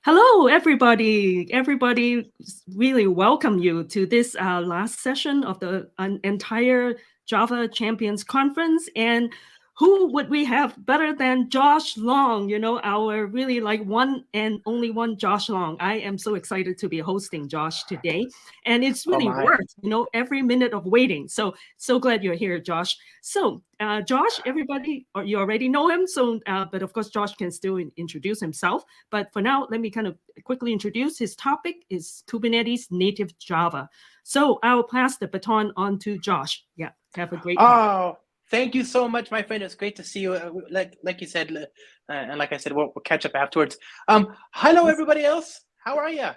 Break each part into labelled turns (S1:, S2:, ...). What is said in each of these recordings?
S1: Hello, everybody. Everybody, really welcome you to this last session of the entire Java Champions Conference. And who would we have better than Josh Long? Our really like one and only one Josh Long. I am so excited to be hosting Josh today, and it's
S2: Oh
S1: really
S2: my.
S1: worth every minute of waiting. So glad you're here, Josh. So, Josh, everybody, or you already know him. So, but of course, Josh can still introduce himself. But for now, let me kind of quickly introduce his topic is Kubernetes native Java. So I'll pass the baton on to Josh. Yeah, have a great time.
S2: Oh, thank you so much, my friend. It's great to see you. Like you said, and like I said, we'll catch up afterwards. Hello, everybody else. How are you?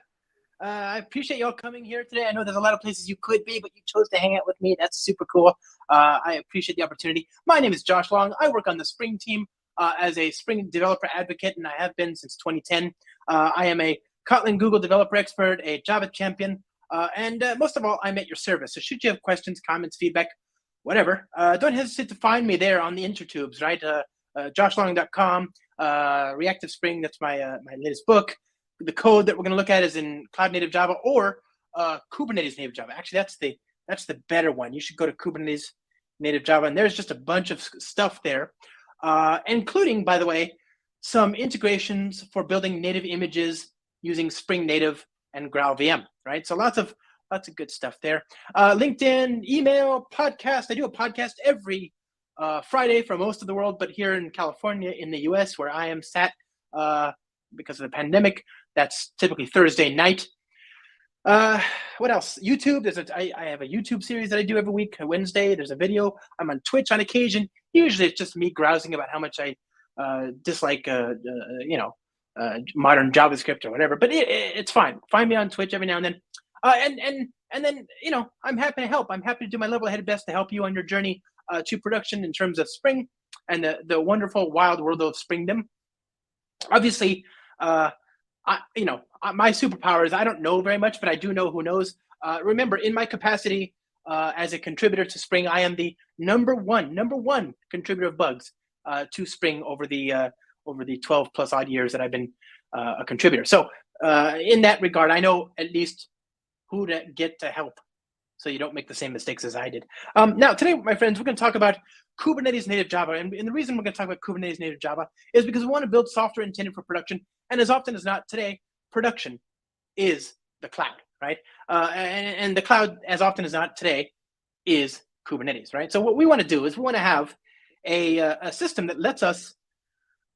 S2: I appreciate y'all coming here today. I know there's a lot of places you could be, but you chose to hang out with me. That's super cool. I appreciate the opportunity. My name is Josh Long. I work on the Spring team as a Spring developer advocate, and I have been since 2010. I am a Kotlin Google developer expert, a Java champion, and most of all, I'm at your service. So should you have questions, comments, feedback, whatever, don't hesitate to find me there on the intertubes, right? JoshLong.com, Reactive Spring, that's my latest book. The code that we're going to look at is in Cloud Native Java or Kubernetes Native Java. Actually, that's the better one. You should go to Kubernetes Native Java, and there's just a bunch of stuff there, including, by the way, some integrations for building native images using Spring Native and Grav VM, right? So lots of good stuff there. LinkedIn, email, podcast. I do a podcast every Friday for most of the world, but here in California, in the US, where I am sat because of the pandemic, that's typically Thursday night. What else? YouTube. I have a YouTube series that I do every week. Wednesday, there's a video. I'm on Twitch on occasion. Usually, it's just me grousing about how much I dislike, modern JavaScript or whatever. But it's fine. Find me on Twitch every now and then. And then, I'm happy to help. I'm happy to do my level-headed best to help you on your journey to production in terms of Spring and the wonderful wild world of Springdom. Obviously, my superpower is I don't know very much, but I do know who knows. Remember, in my capacity as a contributor to Spring, I am the number one contributor of bugs to Spring over the 12 plus odd years that I've been a contributor. So in that regard, I know at least who to get to help so you don't make the same mistakes as I did. Now, today, my friends, we're going to talk about Kubernetes native Java. And the reason we're going to talk about Kubernetes native Java is because we want to build software intended for production. And as often as not today, production is the cloud, right? And the cloud, as often as not today, is Kubernetes, right? So what we want to do is we want to have a system that lets us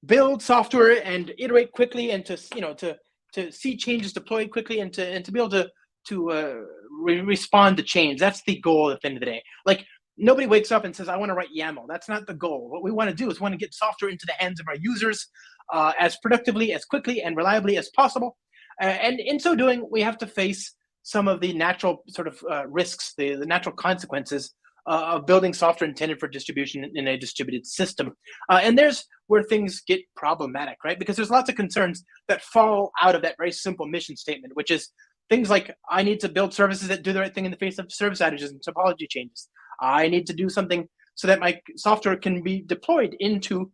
S2: build software and iterate quickly and to see changes deployed quickly and to be able to respond to change. That's the goal at the end of the day. Like, nobody wakes up and says, I want to write YAML. That's not the goal. What we want to do is we want to get software into the hands of our users as productively, as quickly, and reliably as possible. And in so doing, we have to face some of the natural sort of risks, the natural consequences of building software intended for distribution in a distributed system. And there's where things get problematic, right? Because there's lots of concerns that fall out of that very simple mission statement, which is things like, I need to build services that do the right thing in the face of service outages and topology changes. I need to do something so that my software can be deployed into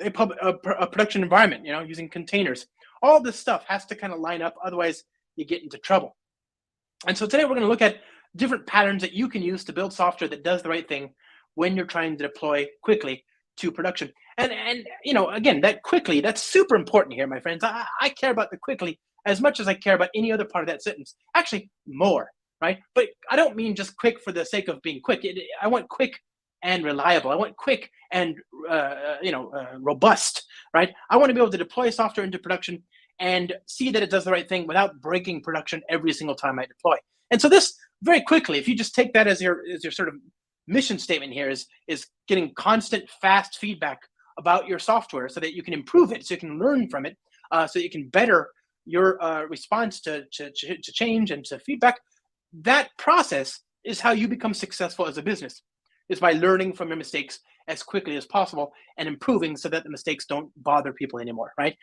S2: a production environment, using containers. All this stuff has to kind of line up, otherwise you get into trouble. And so today we're going to look at different patterns that you can use to build software that does the right thing when you're trying to deploy quickly to production. And again, that quickly, that's super important here, my friends. I care about the quickly as much as I care about any other part of that sentence. Actually, more, right? But I don't mean just quick for the sake of being quick. I want quick and reliable. I want quick and robust, right? I want to be able to deploy software into production and see that it does the right thing without breaking production every single time I deploy. And so this, very quickly, if you just take that as your sort of mission statement here, is getting constant, fast feedback about your software so that you can improve it, so you can learn from it, so that you can better your response to change and to feedback. That process is how you become successful as a business, is by learning from your mistakes as quickly as possible and improving so that the mistakes don't bother people anymore, right?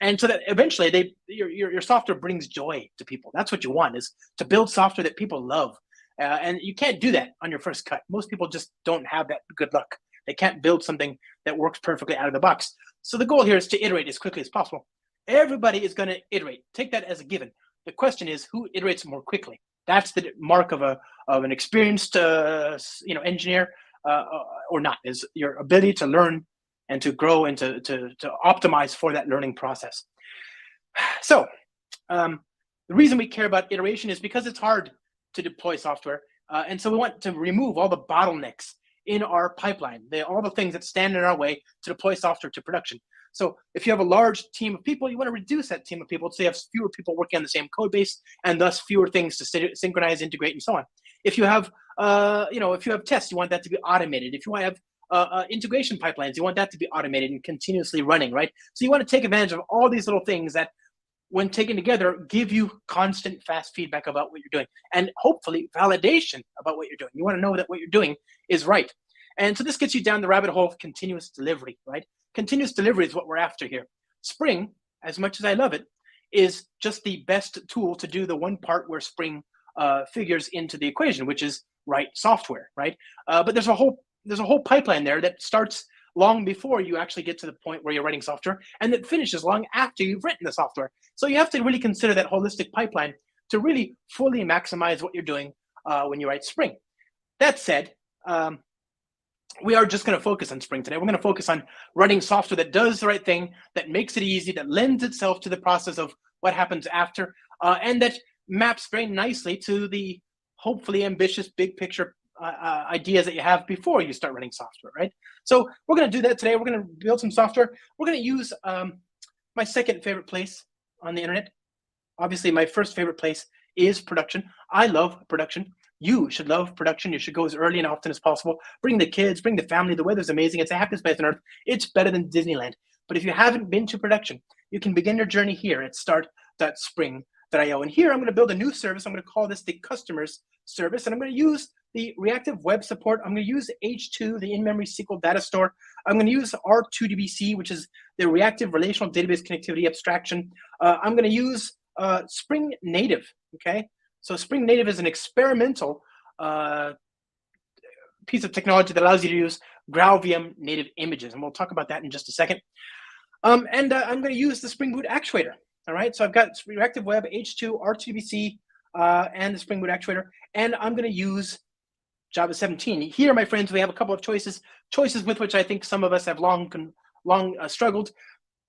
S2: And so that eventually your software brings joy to people. That's what you want, is to build software that people love. And you can't do that on your first cut. Most people just don't have that good luck. They can't build something that works perfectly out of the box. So the goal here is to iterate as quickly as possible Everybody is going to iterate. Take that as a given. The question is, who iterates more quickly? That's the mark of an experienced engineer or not, is your ability to learn and to grow and to optimize for that learning process. So the reason we care about iteration is because it's hard to deploy software. And so we want to remove all the bottlenecks in our pipeline, all the things that stand in our way to deploy software to production. So if you have a large team of people, you want to reduce that team of people so you have fewer people working on the same code base and thus fewer things to synchronize, integrate, and so on. If you have, if you have tests, you want that to be automated. If you want to have integration pipelines, you want that to be automated and continuously running, right? So you want to take advantage of all these little things that, when taken together, give you constant, fast feedback about what you're doing and hopefully validation about what you're doing. You want to know that what you're doing is right. And so this gets you down the rabbit hole of continuous delivery, right? Continuous delivery is what we're after here. Spring, as much as I love it, is just the best tool to do the one part where Spring figures into the equation, which is write software, right? But there's a whole pipeline there that starts long before you actually get to the point where you're writing software, and that finishes long after you've written the software. So you have to really consider that holistic pipeline to really fully maximize what you're doing when you write Spring. That said, we are just going to focus on Spring today. We're going to focus on writing software that does the right thing, that makes it easy, that lends itself to the process of what happens after, and that maps very nicely to the hopefully ambitious big picture ideas that you have before you start running software, right? So we're going to do that today. We're going to build some software. We're going to use my second favorite place on the internet. Obviously, my first favorite place is production. I love production. You should love production. You should go as early and often as possible. Bring the kids, bring the family. The weather's amazing. It's the happiest place on earth. It's better than Disneyland. But if you haven't been to production, you can begin your journey here at start.spring.io. And here I'm going to build a new service. I'm going to call this the customers service. And I'm going to use the reactive web support. I'm going to use H2, the in-memory SQL data store. I'm going to use R2DBC, which is the reactive relational database connectivity abstraction. I'm going to use Spring Native, okay? So Spring Native is an experimental piece of technology that allows you to use Grav VM native images, and we'll talk about that in just a second. I'm going to use the Spring Boot actuator, all right? So I've got reactive web, H2, R2DBC, and the Spring Boot actuator, and I'm going to use Java 17. Here, my friends, we have a couple of choices with which I think some of us have long struggled.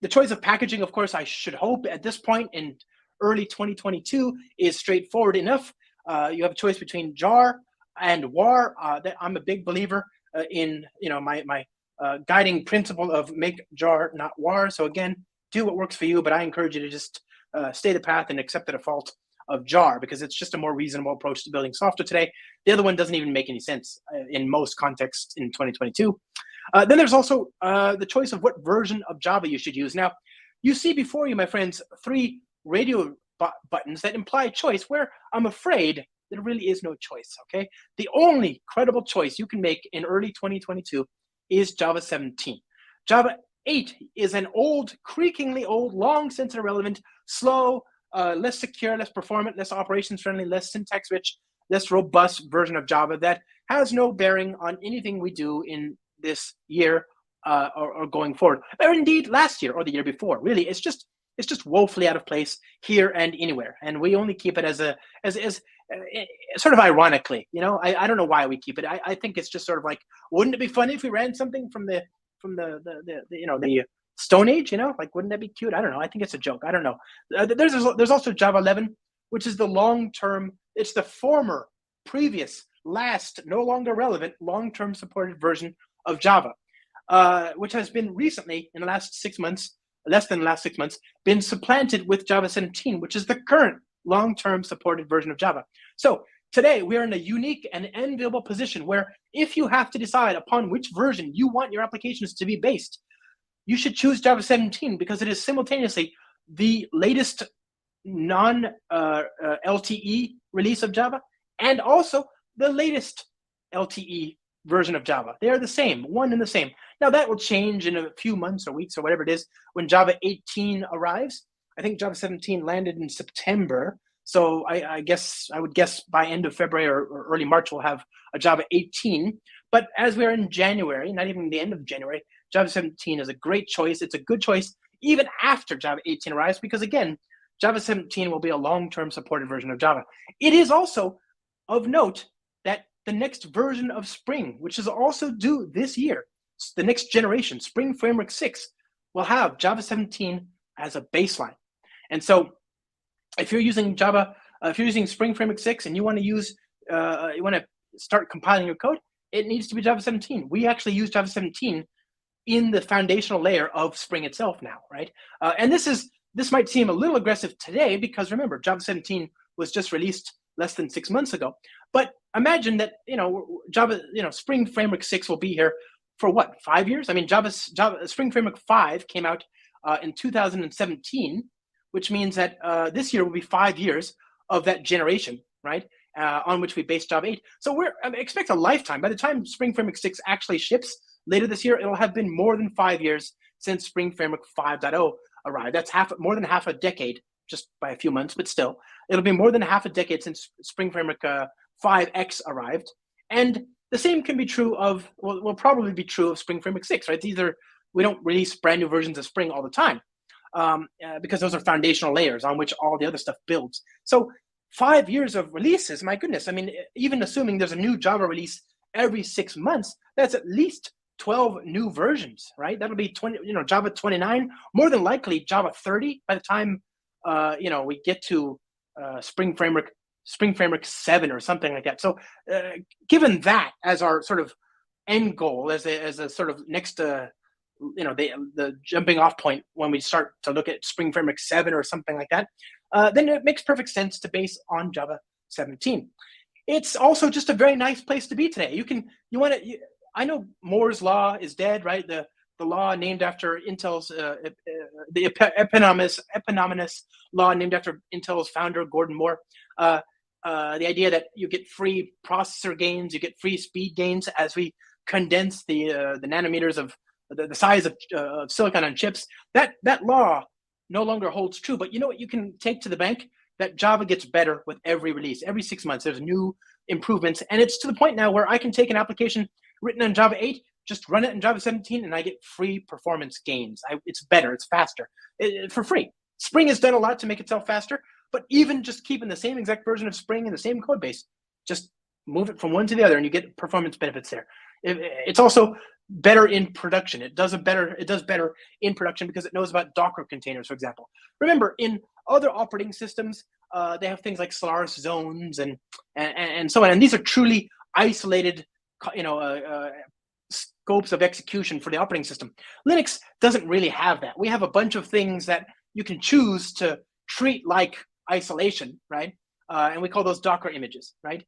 S2: The choice of packaging, of course, I should hope at this point in early 2022 is straightforward enough. You have a choice between jar and war. That I'm a big believer in, my guiding principle of make jar, not war. So again, do what works for you, but I encourage you to just stay the path and accept the default of jar, because it's just a more reasonable approach to building software today. The other one doesn't even make any sense in most contexts in 2022. Then there's also the choice of what version of Java you should use. Now, you see before you, my friends, 3 radio buttons that imply choice, where I'm afraid there really is no choice, okay? The only credible choice you can make in early 2022 is Java 17. Java 8 is an old, creakingly old, long since irrelevant, slow, less secure, less performant, less operations friendly, less syntax rich, less robust version of Java that has no bearing on anything we do in this year or going forward, or indeed last year or the year before. Really, it's just woefully out of place here and anywhere, and we only keep it as sort of ironically. I don't know why we keep it. I think it's just sort of like, wouldn't it be funny if we ran something from the Stone Age, like, wouldn't that be cute? I don't know. I think it's a joke. I don't know. There's also Java 11, which is the long-term, it's the former, previous, last, no longer relevant, long-term supported version of Java, which has been recently, in the last 6 months, less than the last 6 months, been supplanted with Java 17, which is the current long-term supported version of Java. So today we are in a unique and enviable position where if you have to decide upon which version you want your applications to be based, you should choose Java 17 because it is simultaneously the latest non-LTE release of Java and also the latest LTE version of Java. They are the same, one and the same. Now that will change in a few months or weeks or whatever it is when Java 18 arrives. I think Java 17 landed in September. So I would guess by end of February or early March, we'll have a Java 18. But as we're in January, not even the end of January, Java 17 is a great choice. It's a good choice even after Java 18 arrives, because again, Java 17 will be a long-term supported version of Java. It is also of note that the next version of Spring, which is also due this year, the next generation, Spring Framework 6, will have Java 17 as a baseline. And so if you're using if you're using Spring Framework 6 and you want to start compiling your code, it needs to be Java 17. We actually use Java 17 in the foundational layer of Spring itself now, right? And this might seem a little aggressive today because remember, Java 17 was just released less than 6 months ago. But imagine that Spring Framework 6 will be here for what, 5 years? I mean, Spring Framework 5 came out in 2017, which means that this year will be 5 years of that generation, right? On which we base Java 8. So expect a lifetime. By the time Spring Framework 6 actually ships later this year, it'll have been more than 5 years since Spring Framework 5.0 arrived. That's more than half a decade, just by a few months, but still. It'll be more than half a decade since Spring Framework 5X arrived. And the same can be true of, will probably be true of Spring Framework 6, right? We don't release brand new versions of Spring all the time because those are foundational layers on which all the other stuff builds. So 5 years of releases, my goodness. I mean, even assuming there's a new Java release every 6 months, that's at least 12 new versions, right? That'll be Java 29, more than likely Java 30 by the time we get to Spring Framework 7 or something like that. So given that as our sort of end goal, as a sort of next the jumping off point when we start to look at Spring Framework 7 or something like that, then it makes perfect sense to base on Java 17. It's also just a very nice place to be today. I know Moore's law is dead, right? The law named after Intel's the eponymous law named after Intel's founder Gordon Moore. The idea that you get free processor gains, you get free speed gains as we condense the nanometers of the size of silicon on chips. That law no longer holds true. But you know what you can take to the bank? That Java gets better with every release. Every 6 months, there's new improvements. And it's to the point now where I can take an application written on Java 8, just run it in Java 17, and I get free performance gains. It's better, it's faster, for free. Spring has done a lot to make itself faster, but even just keeping the same exact version of Spring in the same code base, just move it from one to the other and you get performance benefits there. It's also better in production. It does better in production because it knows about Docker containers, for example. Remember, in other operating systems, they have things like Solaris zones and so on, and these are truly isolated, scopes of execution for the operating system. Linux doesn't really have that. We have a bunch of things that you can choose to treat like isolation, right? And we call those Docker images, right?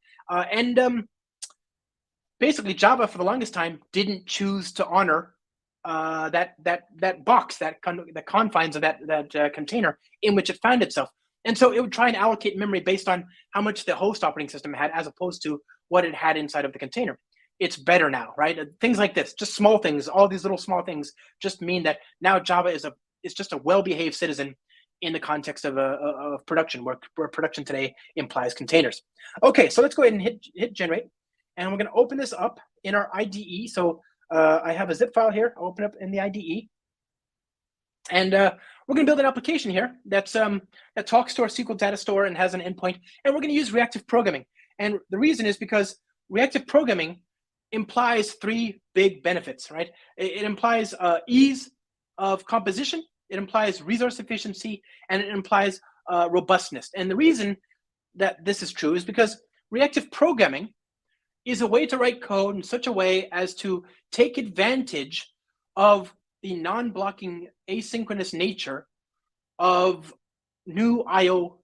S2: Basically, Java for the longest time didn't choose to honor that box, the confines of that container in which it found itself. And so it would try and allocate memory based on how much the host operating system had, as opposed to what it had inside of the container. It's better now, right? Things like this, just small things, all these little small things just mean that now Java is just a well-behaved citizen in the context of production, where production today implies containers. Okay, so let's go ahead and hit generate. And we're going to open this up in our IDE. So I have a zip file here. I'll open up in the IDE. And we're going to build an application here that talks to our SQL data store and has an endpoint. And we're going to use reactive programming. And the reason is because reactive programming implies three big benefits, right? It implies ease of composition, it implies resource efficiency, and it implies robustness. And the reason that this is true is because reactive programming is a way to write code in such a way as to take advantage of the non-blocking asynchronous nature of new I/O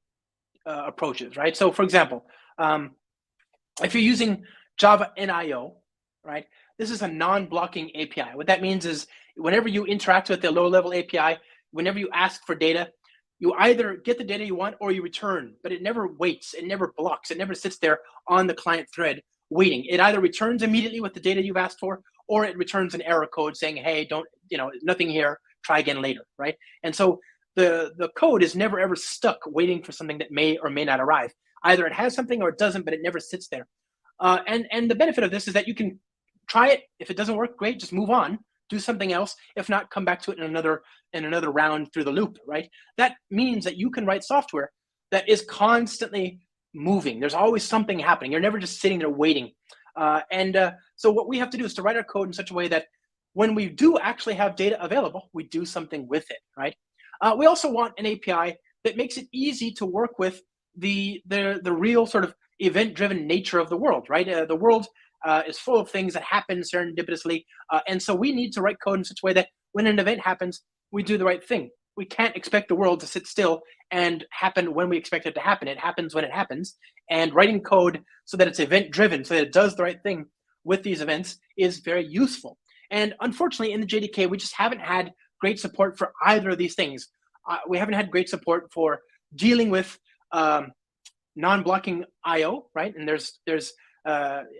S2: approaches, right? So for example, if you're using Java NIO, right, this is a non-blocking API. What that means is whenever you interact with the low-level API, whenever you ask for data, you either get the data you want or you return, but it never waits, it never blocks, it never sits there on the client thread waiting. It either returns immediately with the data you've asked for, or it returns an error code saying, hey, nothing here, try again later, right? And so the code is never ever stuck waiting for something that may or may not arrive. Either it has something or it doesn't, but it never sits there. And the benefit of this is that you can try it. If it doesn't work, great, just move on. do something else. If not, come back to it in another round through the loop, right? That means that you can write software that is constantly moving. There's always something happening. You're never just sitting there waiting. So what we have to do is to write our code in such a way that when we do actually have data available, we do something with it, right? We also want an API that makes it easy to work with the real sort of event-driven nature of the world, right? The world is full of things that happen serendipitously, and so we need to write code in such a way that when an event happens, we do the right thing. We can't expect the world to sit still and happen when we expect it to happen. It happens when it happens, and writing code so that it's event-driven, so that it does the right thing with these events is very useful. And unfortunately, in the JDK, we just haven't had great support for either of these things. We haven't had great support for dealing with non-blocking I/O, right? And there's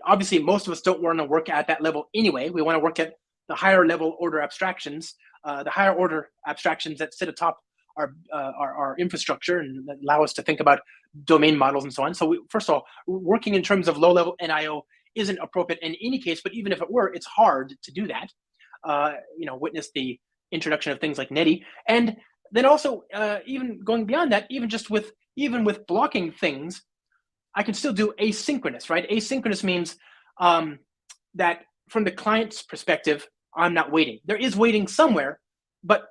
S2: obviously most of us don't want to work at that level anyway. We want to work at the higher level order abstractions, the higher order abstractions that sit atop our infrastructure and that allow us to think about domain models and so on. So first of all, working in terms of low level NIO isn't appropriate in any case, but even if it were, it's hard to do that. Witness the introduction of things like Netty. And then also, even going beyond that, even with blocking things, I can still do asynchronous, right? Asynchronous means that from the client's perspective, I'm not waiting. There is waiting somewhere, but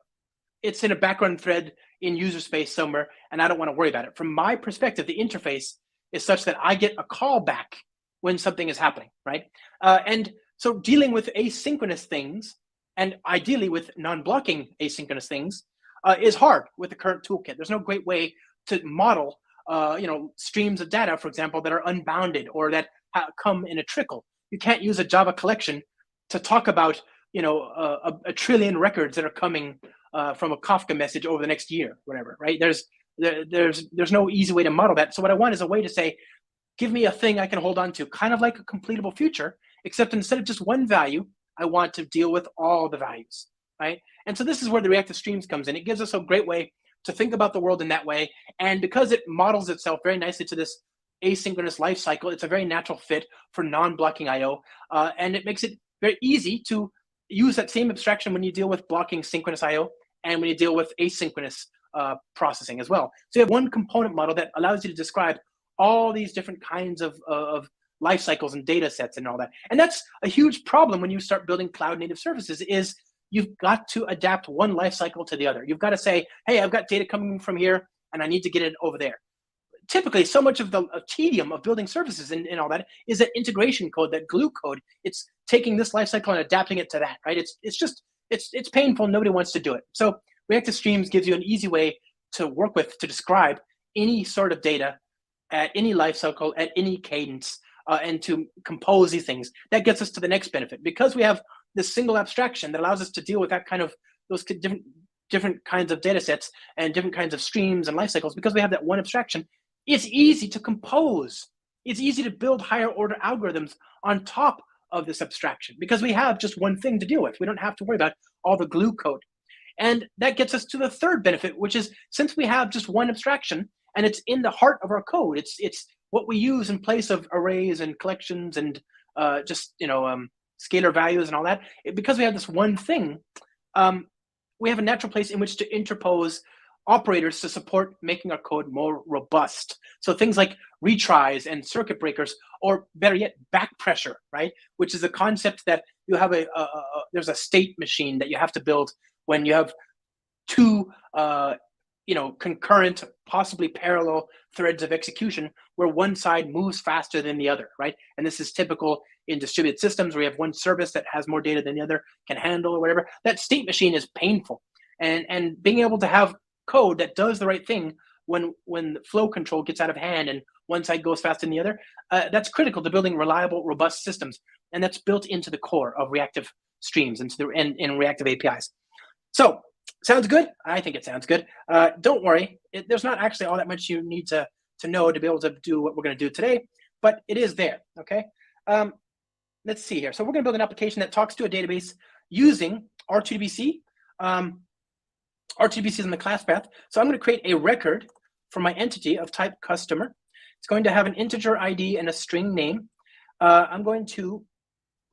S2: it's in a background thread in user space somewhere, and I don't want to worry about it. From my perspective, the interface is such that I get a call back when something is happening, right? And so dealing with asynchronous things, and ideally with non-blocking asynchronous things, is hard with the current toolkit. There's no great way to model streams of data, for example, that are unbounded or that come in a trickle. You can't use a Java collection to talk about a trillion records that are coming from a Kafka message over the next year, whatever, right? There's no easy way to model that. So what I want is a way to say, give me a thing I can hold on to, kind of like a completable future, except instead of just one value, I want to deal with all the values, right? And so this is where the reactive streams comes in. It gives us a great way to think about the world in that way. And because it models itself very nicely to this asynchronous life cycle, it's a very natural fit for non-blocking I/O. And it makes it very easy to use that same abstraction when you deal with blocking synchronous I/O and when you deal with asynchronous processing as well. So you have one component model that allows you to describe all these different kinds of life cycles and data sets and all that. And that's a huge problem when you start building cloud native services is you've got to adapt one life cycle to the other. You've got to say, hey, I've got data coming from here and I need to get it over there. Typically, so much of the tedium of building services and all that is that integration code, that glue code. It's taking this life cycle and adapting it to that, right? It's painful. Nobody wants to do it. So Reactive Streams gives you an easy way to work with, to describe any sort of data at any life cycle, at any cadence, and to compose these things. That gets us to the next benefit. Because we have this single abstraction that allows us to deal with that kind of those different kinds of data sets and different kinds of streams and life cycles, because we have that one abstraction, it's easy to compose. It's easy to build higher order algorithms on top of this abstraction because we have just one thing to deal with. We don't have to worry about all the glue code. And that gets us to the third benefit, which is since we have just one abstraction and it's in the heart of our code, it's what we use in place of arrays and collections and scalar values and all that. Because we have this one thing, we have a natural place in which to interpose operators to support making our code more robust. So things like retries and circuit breakers, or better yet, back pressure, right? Which is a concept that you have there's a state machine that you have to build when you have two concurrent, possibly parallel threads of execution where one side moves faster than the other, right? And this is typical in distributed systems where you have one service that has more data than the other can handle or whatever. That state machine is painful. And being able to have code that does the right thing when flow control gets out of hand and one side goes faster than the other, that's critical to building reliable, robust systems. And that's built into the core of reactive streams and reactive APIs. So, sounds good? I think it sounds good. Don't worry, there's not actually all that much you need to know to be able to do what we're going to do today, but it is there, okay? Let's see here. So we're going to build an application that talks to a database using R2DBC. R2DBC is in the class path. So I'm going to create a record for my entity of type customer. It's going to have an integer ID and a string name. I'm going to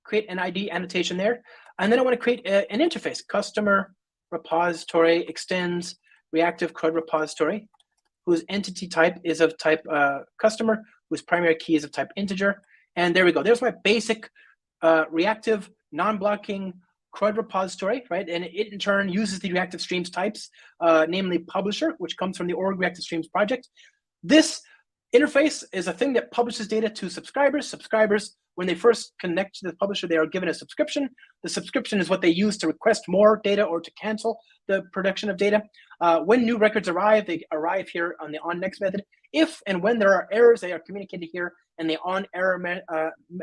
S2: create an ID annotation there. And then I want to create an interface, customer repository extends reactive CRUD repository, whose entity type is of type customer, whose primary key is of type integer. And there we go. There's my basic reactive non-blocking CRUD repository, right? And it in turn uses the reactive streams types, namely publisher, which comes from the org reactive streams project. This interface is a thing that publishes data to subscribers. Subscribers, when they first connect to the publisher, they are given a subscription. The subscription is what they use to request more data or to cancel the production of data. When new records arrive, they arrive here on the onNext method. If and when there are errors, they are communicated here in the onError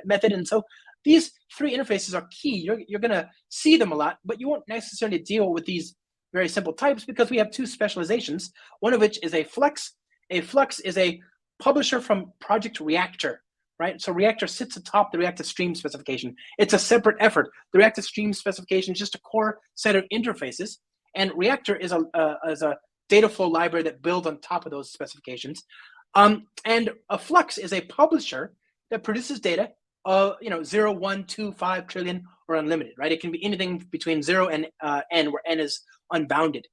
S2: method. And so these three interfaces are key. You're going to see them a lot, but you won't necessarily deal with these very simple types because we have two specializations, one of which is a Flux. A Flux is a publisher from Project Reactor, right? So Reactor sits atop the Reactive Stream specification. It's a separate effort. The Reactive Stream specification is just a core set of interfaces, and Reactor is a data flow library that builds on top of those specifications. And a Flux is a publisher that produces data of 0, 1, 2, 5 trillion, or unlimited, right? It can be anything between 0 and n, where n is unbounded.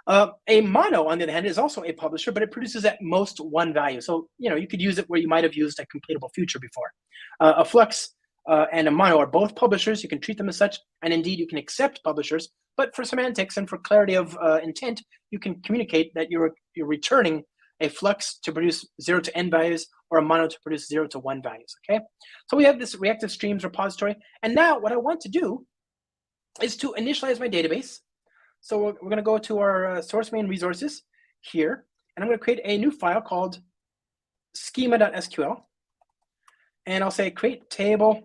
S2: A mono, on the other hand, is also a publisher, but it produces at most one value. So, you could use it where you might have used a completable future before. A Flux and a mono are both publishers. You can treat them as such, and indeed you can accept publishers. But for semantics and for clarity of intent, you can communicate that you're returning a Flux to produce 0 to n values or a mono to produce 0 to 1 values, okay? So we have this reactive streams repository. And now what I want to do is to initialize my database. So we're going to go to our source main resources here, and I'm going to create a new file called schema.sql. And I'll say create table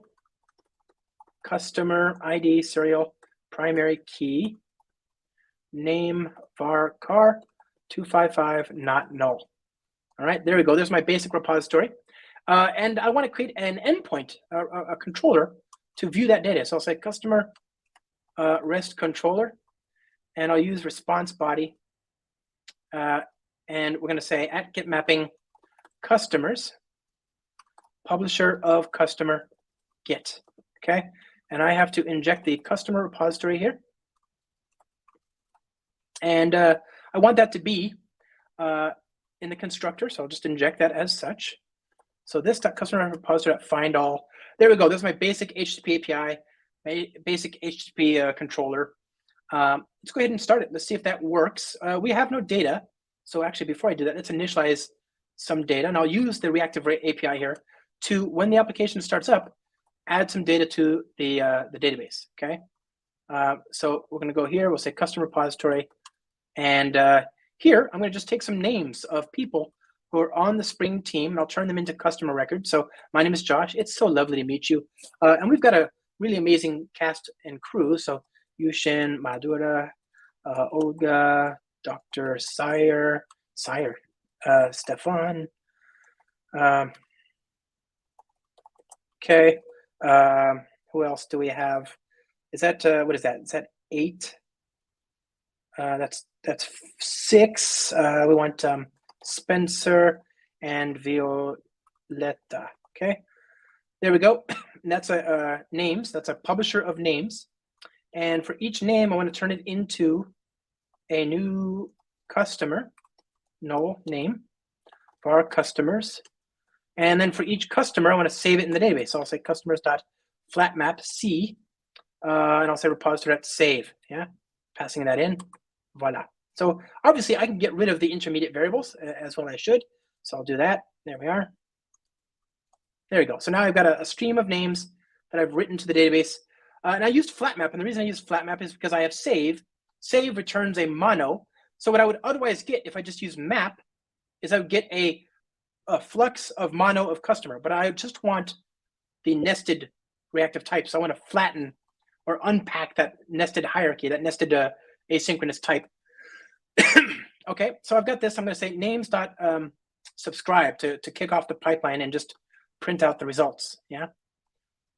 S2: customer ID serial primary key name var car 255 not null. All right, there we go. There's my basic repository. And I want to create an endpoint, a controller to view that data. So I'll say customer REST controller. And I'll use response body. And we're going to say at get mapping customers, publisher of customer get. Okay. And I have to inject the customer repository here. And I want that to be in the constructor. So I'll just inject that as such. So this customer repository find all. There we go. This is my basic HTTP API, my basic HTTP controller. Let's go ahead and start it. Let's see if that works. We have no data. So actually, before I do that, let's initialize some data. And I'll use the Reactive API here to, when the application starts up, add some data to the database, okay? So we're going to go here. We'll say custom repository. And here, I'm going to just take some names of people who are on the Spring team, and I'll turn them into customer records. So my name is Josh. It's so lovely to meet you. And we've got a really amazing cast and crew. So Yushin, Madura, Olga, Dr. Sire, Stefan. Okay. Who else do we have? Is that what is that? Is that 8? That's 6. We want Spencer and Violetta. Okay. There we go. And that's a names. That's a publisher of names. And for each name, I want to turn it into a new customer, null name for our customers. And then for each customer, I want to save it in the database. So I'll say customers.flatmapc, and I'll say repository.save, yeah, passing that in, voila. So obviously I can get rid of the intermediate variables as well as I should. So I'll do that, there we are. There we go. So now I've got a stream of names that I've written to the database. And I used flatmap, and the reason I used flatmap is because I have save. Save returns a mono. So what I would otherwise get if I just use map is I would get a flux of mono of customer, but I just want the nested reactive type. So I want to flatten or unpack that nested hierarchy, that nested asynchronous type. Okay, so I've got this. I'm going to say names.subscribe to kick off the pipeline and just print out the results. Yeah.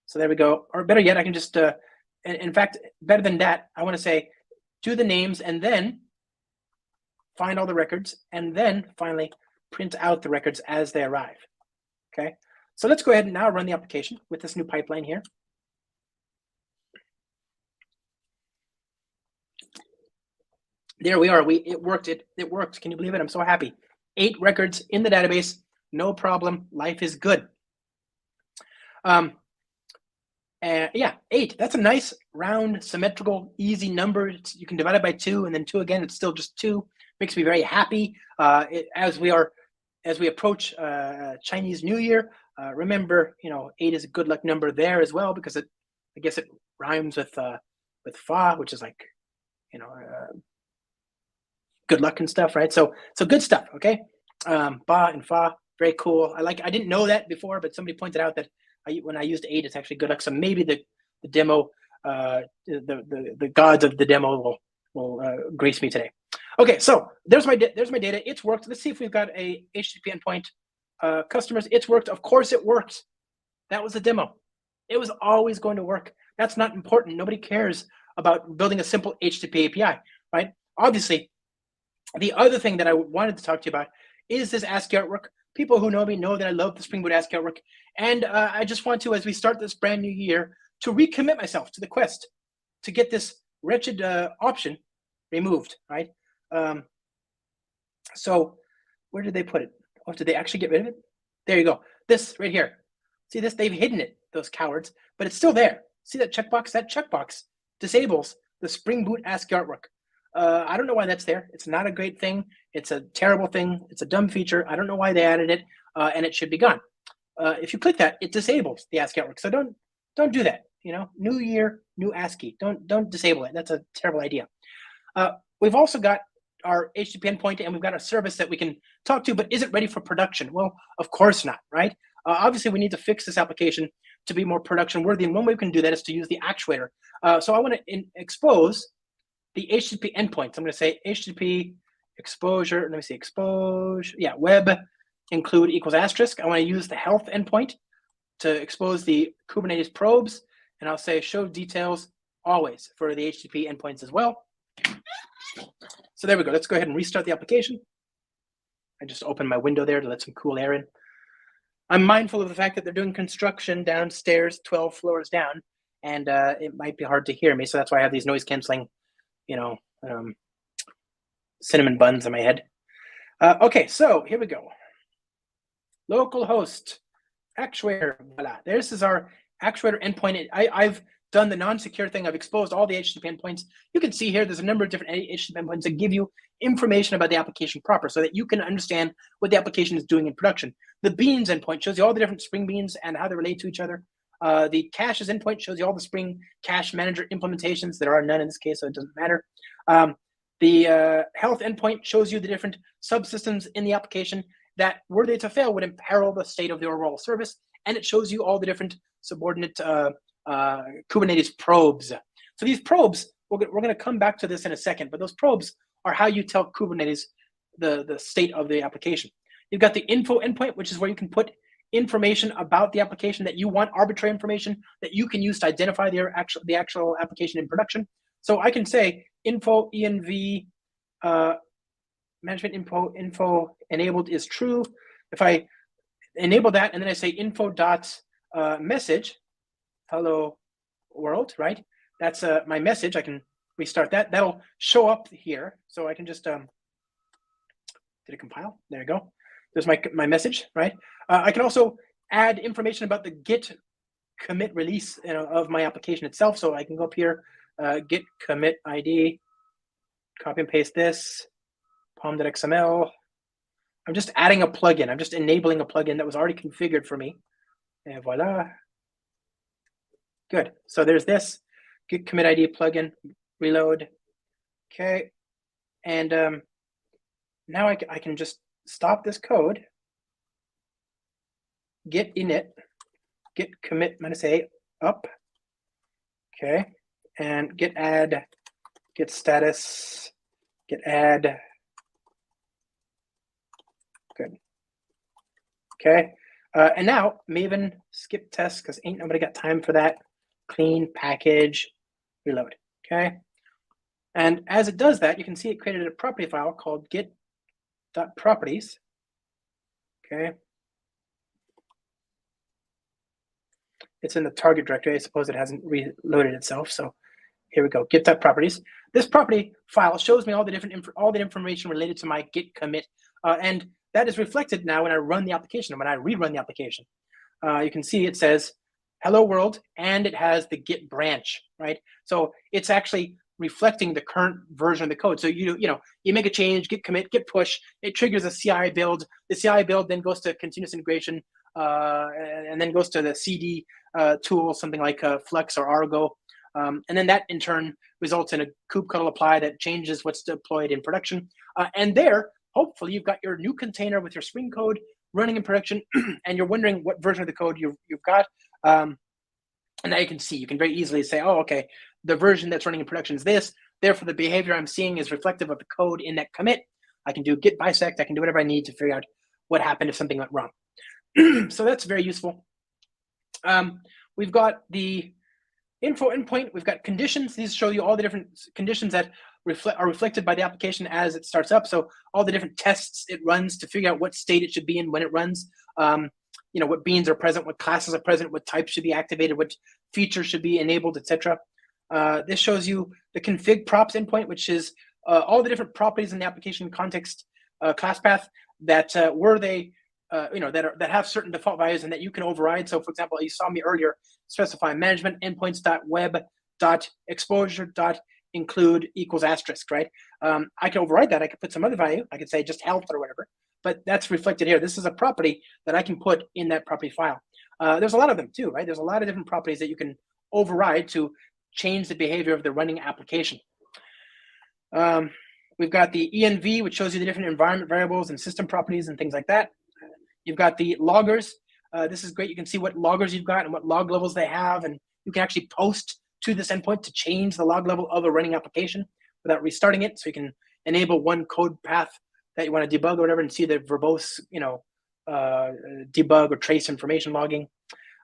S2: So there we go. Or better yet, I can just, in fact, better than that, I want to say, do the names and then find all the records and then finally print out the records as they arrive. Okay. So let's go ahead and now run the application with this new pipeline here. there we are. It worked. It worked. Can you believe it? I'm so happy. 8 records in the database. No problem. Life is good. Yeah, 8. That's a nice, round, symmetrical, easy number. You can divide it by 2 and then 2 again. It's still just 2. Makes me very happy. As we approach Chinese New Year, remember, 8 is a good luck number there as well, because I guess it rhymes with fa, which is like, good luck and stuff, right? So good stuff. Okay, ba and fa, very cool. I didn't know that before, but somebody pointed out that when I used 8, it's actually good luck. So maybe the demo, the gods of the demo will grace me today. Okay, so there's my data. It's worked. Let's see if we've got a HTTP endpoint. Customers, it's worked. Of course it worked. That was a demo. It was always going to work. That's not important. Nobody cares about building a simple HTTP API, right? Obviously, the other thing that I wanted to talk to you about is this ASCII artwork. People who know me know that I love the Spring Boot ASCII artwork. And I just want to, as we start this brand new year, to recommit myself to the quest to get this wretched option removed, right? So where did they put it? Oh, did they actually get rid of it? There you go. This right here. See this? They've hidden it, those cowards, but it's still there. See that checkbox? That checkbox disables the Spring Boot ASCII artwork. I don't know why that's there. It's not a great thing. It's a terrible thing. It's a dumb feature. I don't know why they added it, and it should be gone. If you click that, it disables the ASCII artwork. So don't do that. New year, new ASCII. Don't disable it. That's a terrible idea. We've also got our HTTP endpoint, and we've got a service that we can talk to, but is it ready for production? Well, of course not, right? Obviously, we need to fix this application to be more production worthy, and one way we can do that is to use the actuator. So I want to expose the HTTP endpoints. I'm going to say HTTP exposure. Let me see, expose. Yeah, web include equals asterisk. I want to use the health endpoint to expose the Kubernetes probes, and I'll say show details always for the HTTP endpoints as well. So there we go. Let's go ahead and restart the application. I just opened my window there to let some cool air in. I'm mindful of the fact that they're doing construction downstairs, 12 floors down, and it might be hard to hear me. So that's why I have these noise canceling, cinnamon buns in my head. Okay, so here we go. Localhost actuator. Voila. This is our actuator endpoint. I've done the non-secure thing. I've exposed all the HTTP endpoints. You can see here there's a number of different HTTP endpoints that give you information about the application proper so that you can understand what the application is doing in production. The beans endpoint shows you all the different Spring beans and how they relate to each other. The caches endpoint shows you all the Spring Cache Manager implementations. There are none in this case, so it doesn't matter. The health endpoint shows you the different subsystems in the application that, were they to fail, would imperil the state of the overall service. And it shows you all the different subordinate Kubernetes probes. So these probes, we're going to come back to this in a second, but those probes are how you tell Kubernetes the state of the application. You've got the info endpoint, which is where you can put information about the application that you want, arbitrary information that you can use to identify the actual application in production. So I can say info env management info enabled is true. If I enable that and then I say info dot message, hello world, right? That's my message. I can restart that. That'll show up here. So I can just, did it compile? There you go. There's my message, right? I can also add information about the git commit release of my application itself. So I can go up here, git commit ID, copy and paste this, pom.xml. I'm just adding a plugin. I'm just enabling a plugin that was already configured for me. And voila. Good. So there's this git commit ID plugin, reload. Okay. And now I can just stop this code, git init, git commit -a up. Okay. And git add, git status, git add. Good. Okay. And now Maven skip test, because ain't nobody got time for that. Clean package, reload. Okay. And as it does that, you can see it created a property file called git.properties. Okay. It's in the target directory. I suppose it hasn't reloaded itself. So here we go, git.properties. This property file shows me all the information related to my git commit, and that is reflected now when I run the application. And when I rerun the application, you can see it says hello world, and it has the git branch, right? So it's actually reflecting the current version of the code. So you make a change, git commit, git push, it triggers a CI build. The CI build then goes to continuous integration, and then goes to the CD tool, something like Flux or Argo. And then that in turn results in a kubectl apply that changes what's deployed in production. And there, hopefully you've got your new container with your Spring code running in production, and you're wondering what version of the code you've got. And now you can very easily say, oh, okay, the version that's running in production is this. Therefore, the behavior I'm seeing is reflective of the code in that commit. I can do git bisect. I can do whatever I need to figure out what happened if something went wrong. So that's very useful. We've got the info endpoint. We've got conditions. These show you all the different conditions that are reflected by the application as it starts up. So all the different tests it runs to figure out what state it should be in when it runs. What beans are present, what classes are present, what types should be activated, what features should be enabled, etc. This shows you the config props endpoint, which is all the different properties in the application context class path that that have certain default values and that you can override. So, for example, you saw me earlier specify management endpoints.web.exposure.include equals asterisk, right? I can override that. I could put some other value. I could say just health or whatever. But that's reflected here. This is a property that I can put in that property file. There's a lot of them too, right? There's a lot of different properties that you can override to change the behavior of the running application. We've got the env, which shows you the different environment variables and system properties and things like that. You've got the loggers. This is great. You can see what loggers you've got and what log levels they have, and you can actually post to this endpoint to change the log level of a running application without restarting it. So you can enable one code path that you want to debug or whatever and see the verbose, debug or trace information logging.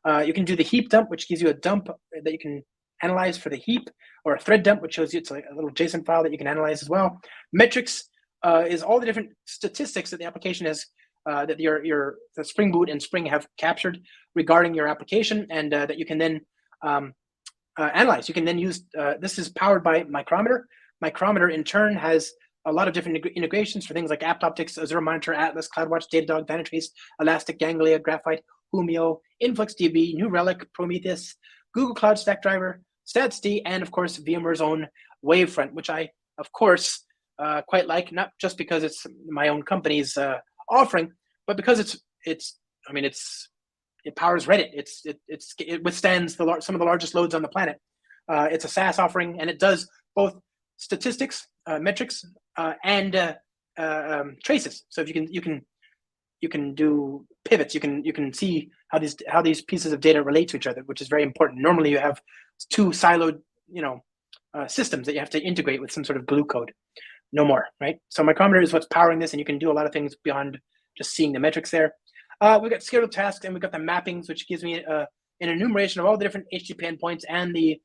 S2: You can do the heap dump, which gives you a dump that you can analyze for the heap, or a thread dump, which shows you it's like a little JSON file that you can analyze as well. Metrics is all the different statistics that the application has, that the Spring Boot and Spring have captured regarding your application, and that you can then analyze. You can then use, this is powered by Micrometer. Micrometer in turn has a lot of different integrations for things like AppOptics, Azure Monitor, Atlas, CloudWatch, Datadog, Dynatrace, Elastic, Ganglia, Graphite, Humio, InfluxDB, New Relic, Prometheus, Google Cloud Stackdriver, StatsD, and of course VMware's own Wavefront, which I of course quite like, not just because it's my own company's offering, but because it powers Reddit. It withstands some of the largest loads on the planet. It's a SaaS offering, and it does both statistics, metrics, and traces. So if you can do pivots, you can see how these pieces of data relate to each other, which is very important. Normally you have two siloed systems that you have to integrate with some sort of glue code. No more, right? So Micrometer is what's powering this, and you can do a lot of things beyond just seeing the metrics there. We've got scheduled tasks, and we've got the mappings, which gives me an enumeration of all the different HTTP endpoints and the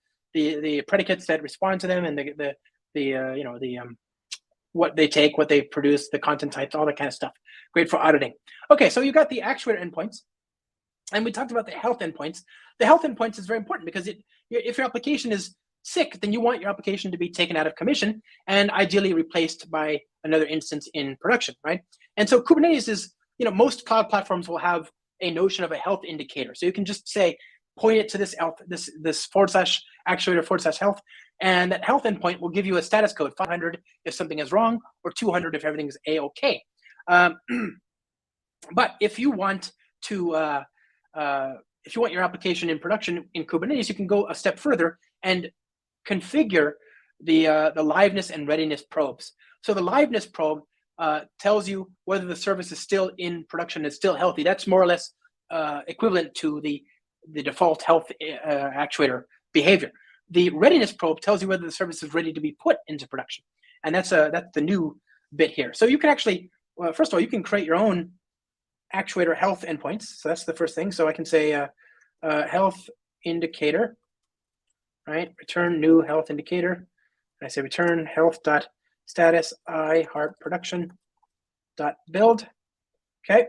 S2: predicates that respond to them, and what they take, what they produce, the content types, all that kind of stuff. Great for auditing. Okay, so you got the actuator endpoints, and we talked about the health endpoints. The health endpoints is very important because if your application is sick, then you want your application to be taken out of commission and ideally replaced by another instance in production, right? And so Kubernetes is, most cloud platforms will have a notion of a health indicator. So you can just say, point it to this /actuator /health, and that health endpoint will give you a status code, 500 if something is wrong, or 200 if everything is A-okay. But if you want to, if you want your application in production in Kubernetes, you can go a step further and configure the liveness and readiness probes. So the liveness probe tells you whether the service is still in production, is still healthy. That's more or less equivalent to the default health actuator behavior. The readiness probe tells you whether the service is ready to be put into production, and that's the new bit here. So you can actually, first of all, you can create your own actuator health endpoints. So that's the first thing. So I can say health indicator, right? Return new health indicator. And I say return health.status I heart production.build. Okay,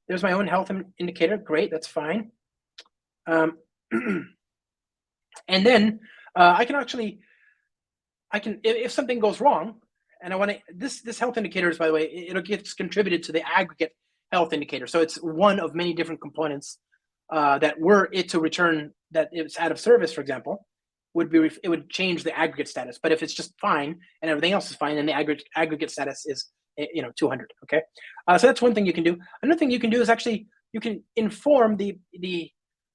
S2: there's my own health indicator. Great, that's fine. And then I can actually I can, if something goes wrong, and I want to, this health indicator is, by the way, it gets contributed to the aggregate health indicator. So it's one of many different components that were it to return that it's out of service, for example, it would change the aggregate status. But if it's just fine and everything else is fine, then the aggregate status is 200. Okay, so that's one thing you can do. Another thing you can do is actually you can inform the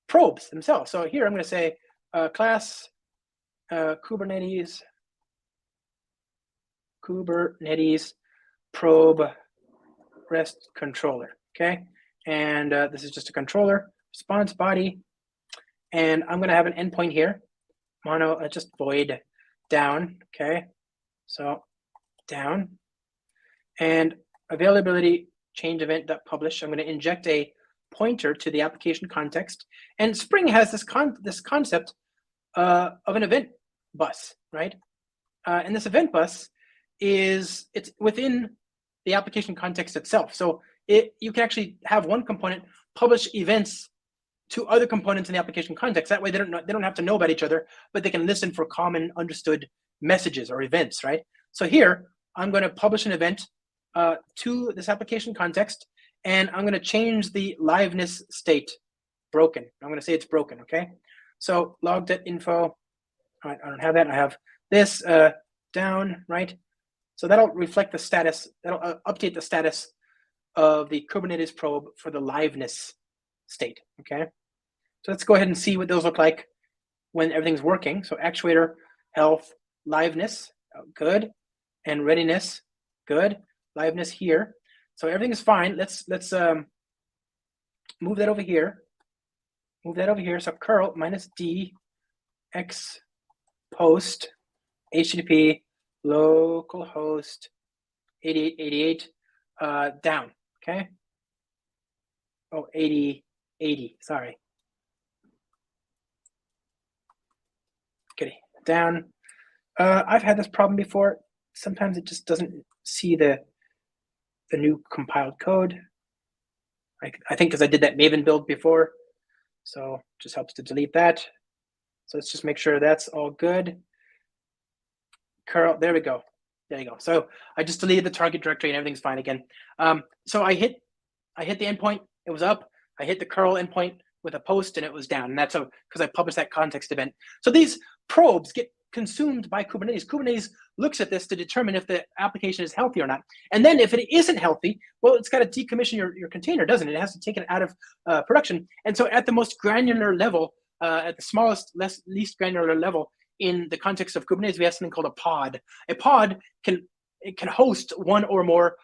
S2: probes themselves. So here I'm going to say class Kubernetes probe REST controller. Okay, and this is just a controller response body, and I'm going to have an endpoint here. Mono, just void down. Okay, so down, and availability change event.publish. I'm going to inject a pointer to the application context, and Spring has this concept of an event bus, right? And this event bus it's within the application context itself. So you can actually have one component publish events to other components in the application context. That way they don't have to know about each other, but they can listen for common understood messages or events, right? So here I'm going to publish an event to this application context, and I'm going to change the liveness state broken. I'm going to say it's broken. Okay, so log.info. I don't have that. I have this down, right? So that'll reflect the status. That'll update the status of the Kubernetes probe for the liveness state. Okay, so let's go ahead and see what those look like when everything's working. So actuator, health, liveness, good, and readiness, good. Liveness here. So everything is fine. Let's move that over here. Move that over here. So curl -d x post HTTP localhost 8888 down. Okay. Oh, 8080. Sorry. Okay, down. I've had this problem before. Sometimes it just doesn't see the new compiled code. I think because I did that Maven build before, so it just helps to delete that. So let's just make sure that's all good. Curl, there we go. There you go. So I just deleted the target directory and everything's fine again. So I hit the endpoint, it was up. I hit the curl endpoint with a post and it was down. And that's because I published that context event. So these probes get consumed by Kubernetes. Kubernetes looks at this to determine if the application is healthy or not. And then if it isn't healthy, well, it's got to decommission your container, doesn't it? It has to take it out of production. And so at the most granular level, at the smallest, least granular level in the context of Kubernetes, we have something called a pod. A pod can host one or more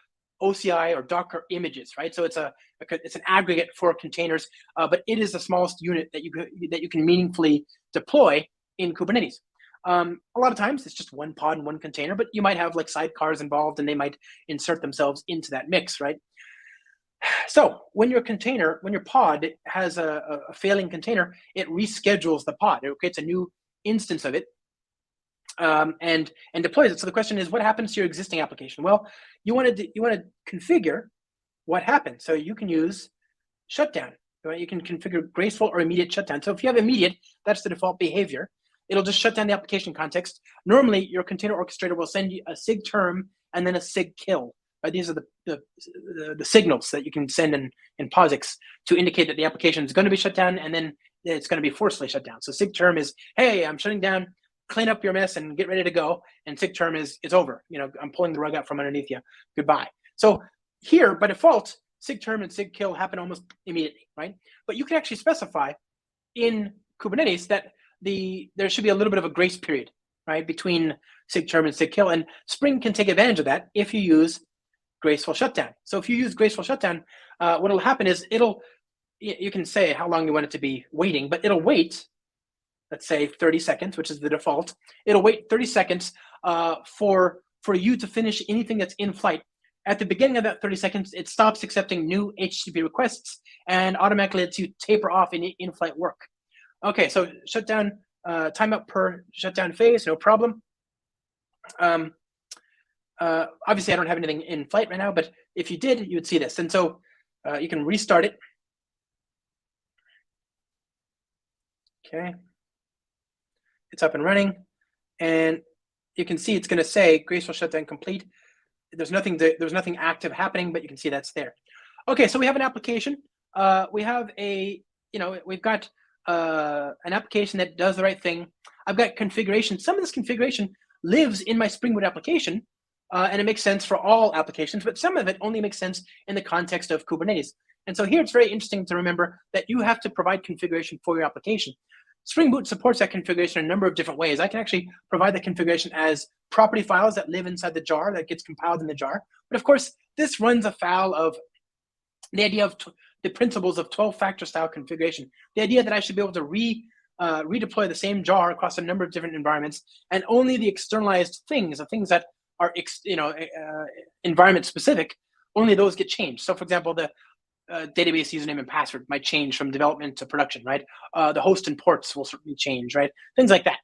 S2: OCI or Docker images, right? So it's an aggregate for containers, but it is the smallest unit that you can meaningfully deploy in Kubernetes. A lot of times it's just one pod and one container, but you might have like sidecars involved and they might insert themselves into that mix, right? So when your pod has a failing container, it reschedules the pod. It creates a new instance of it and deploys it. So the question is, what happens to your existing application? Well, you want to configure what happens. So you can use shutdown. You can configure graceful or immediate shutdown. So if you have immediate, that's the default behavior. It'll just shut down the application context. Normally, your container orchestrator will send you a sig term and then a sig kill. Right? These are the signals that you can send in POSIX to indicate that the application is going to be shut down, and then it's going to be forcefully shut down. So sig term is, hey, I'm shutting down, clean up your mess and get ready to go. And sig term is, it's over. I'm pulling the rug out from underneath you. Goodbye. So here, by default, sig term and sig kill happen almost immediately, right? But you can actually specify in Kubernetes that there should be a little bit of a grace period, right, between sig term and sig kill, and Spring can take advantage of that if you use Graceful Shutdown. So if you use Graceful Shutdown, what will happen is you can say how long you want it to be waiting, but it'll wait, let's say 30 seconds, which is the default. It'll wait 30 seconds for you to finish anything that's in flight. At the beginning of that 30 seconds, it stops accepting new HTTP requests and automatically lets you taper off any in-flight work. Okay, so shutdown, timeout per shutdown phase, no problem. Obviously, I don't have anything in flight right now, but if you did, you would see this. And so you can restart it. Okay, it's up and running. And you can see it's going to say Graceful Shutdown complete. There's nothing active happening, but you can see that's there. Okay, so we have an application. We have we've got an application that does the right thing. I've got configuration. Some of this configuration lives in my Spring Boot application, and it makes sense for all applications, but some of it only makes sense in the context of Kubernetes. And so here it's very interesting to remember that you have to provide configuration for your application. Spring Boot supports that configuration in a number of different ways. I can actually provide the configuration as property files that live inside the jar that gets compiled in the jar. But of course, this runs afoul of the idea of the principles of 12-factor style configuration. The idea that I should be able to redeploy the same jar across a number of different environments, and only the externalized things, the things that are environment specific, only those get changed. So for example, the database username and password might change from development to production, right? The host and ports will certainly change, right? Things like that.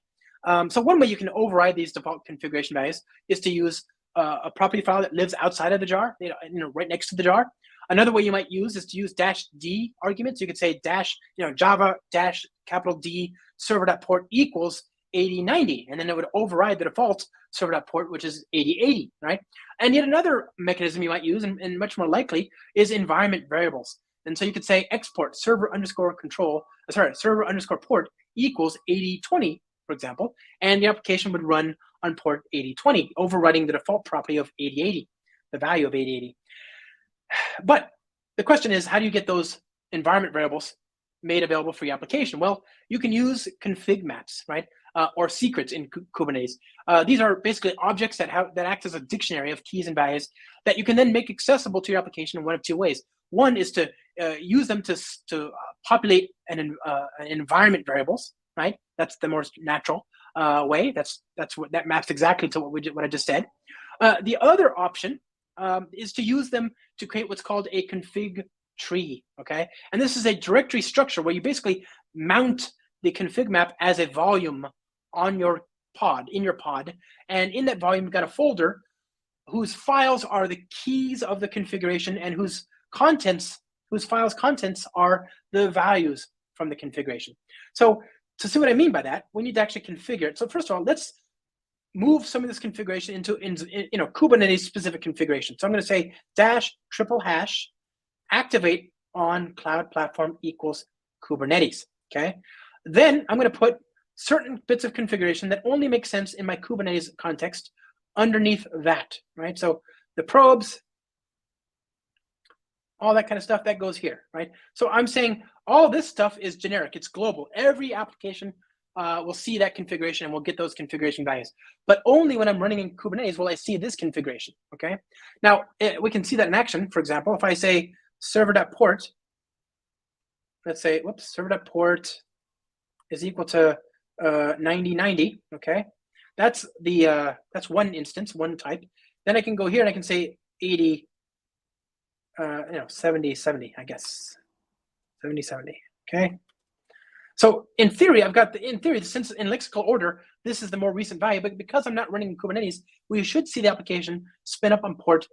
S2: So one way you can override these default configuration values is to use a property file that lives outside of the jar, right next to the jar. Another way you might use is to use -d arguments. You could say Java -D server.port equals 8090, and then it would override the default server.port, which is 8080, right? And yet another mechanism you might use, and much more likely, is environment variables. And so you could say export server_port equals 8020, for example, and the application would run on port 8020, overriding the default property of 8080, the value of 8080. But the question is, how do you get those environment variables made available for your application? Well, you can use config maps, right? Or secrets in Kubernetes. These are basically objects that act as a dictionary of keys and values that you can then make accessible to your application in one of two ways. One is to use them to populate an environment variables, right? That's the most natural way. That maps exactly to what I just said. The other option is to use them to create what's called a config tree, okay? And this is a directory structure where you basically mount the config map as a volume on your pod, and in that volume you've got a folder whose files are the keys of the configuration and whose files contents are the values from the configuration. So to see what I mean by that, we need to actually configure it. So first of all, let's move some of this configuration into Kubernetes specific configuration. So I'm going to say --# activate on cloud platform equals Kubernetes. Okay. Then I'm going to put certain bits of configuration that only make sense in my Kubernetes context underneath that, right? So the probes, all that kind of stuff that goes here, right? So I'm saying all this stuff is generic. It's global. Every application will see that configuration and will get those configuration values. But only when I'm running in Kubernetes will I see this configuration, okay? Now, we can see that in action. For example, if I say server.port, let's say, server.port is equal to 9090, okay? That's one instance, one type. Then I can go here and I can say 80, 70, I guess. 70, okay? So in theory, since in lexical order, this is the more recent value, but because I'm not running in Kubernetes, we should see the application spin up on port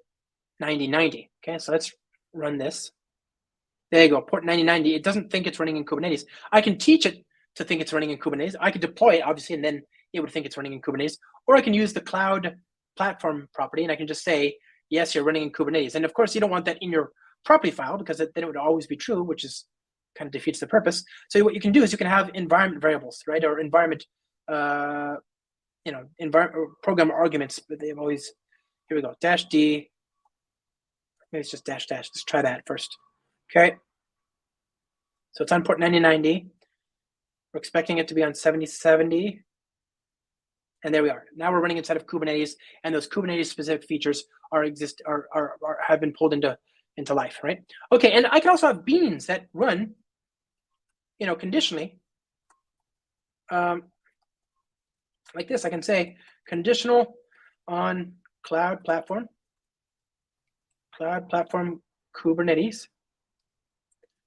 S2: 9090, okay? So let's run this. There you go, port 9090. It doesn't think it's running in Kubernetes. I can teach it to think it's running in Kubernetes. I could deploy it, obviously, and then it would think it's running in Kubernetes. Or I can use the cloud platform property, and I can just say, yes, you're running in Kubernetes. And of course, you don't want that in your property file because then it would always be true, which is kind of defeats the purpose. So what you can do is you can have environment variables, right? Or environment, program arguments, but they've always, here we go, -d, maybe it's just --. Let's try that first, okay? So it's on port 9090. We're expecting it to be on 7070. And there we are. Now we're running inside of Kubernetes, and those Kubernetes specific features have been pulled into life, right? Okay, and I can also have beans that run, conditionally, like this. I can say conditional on cloud platform Kubernetes.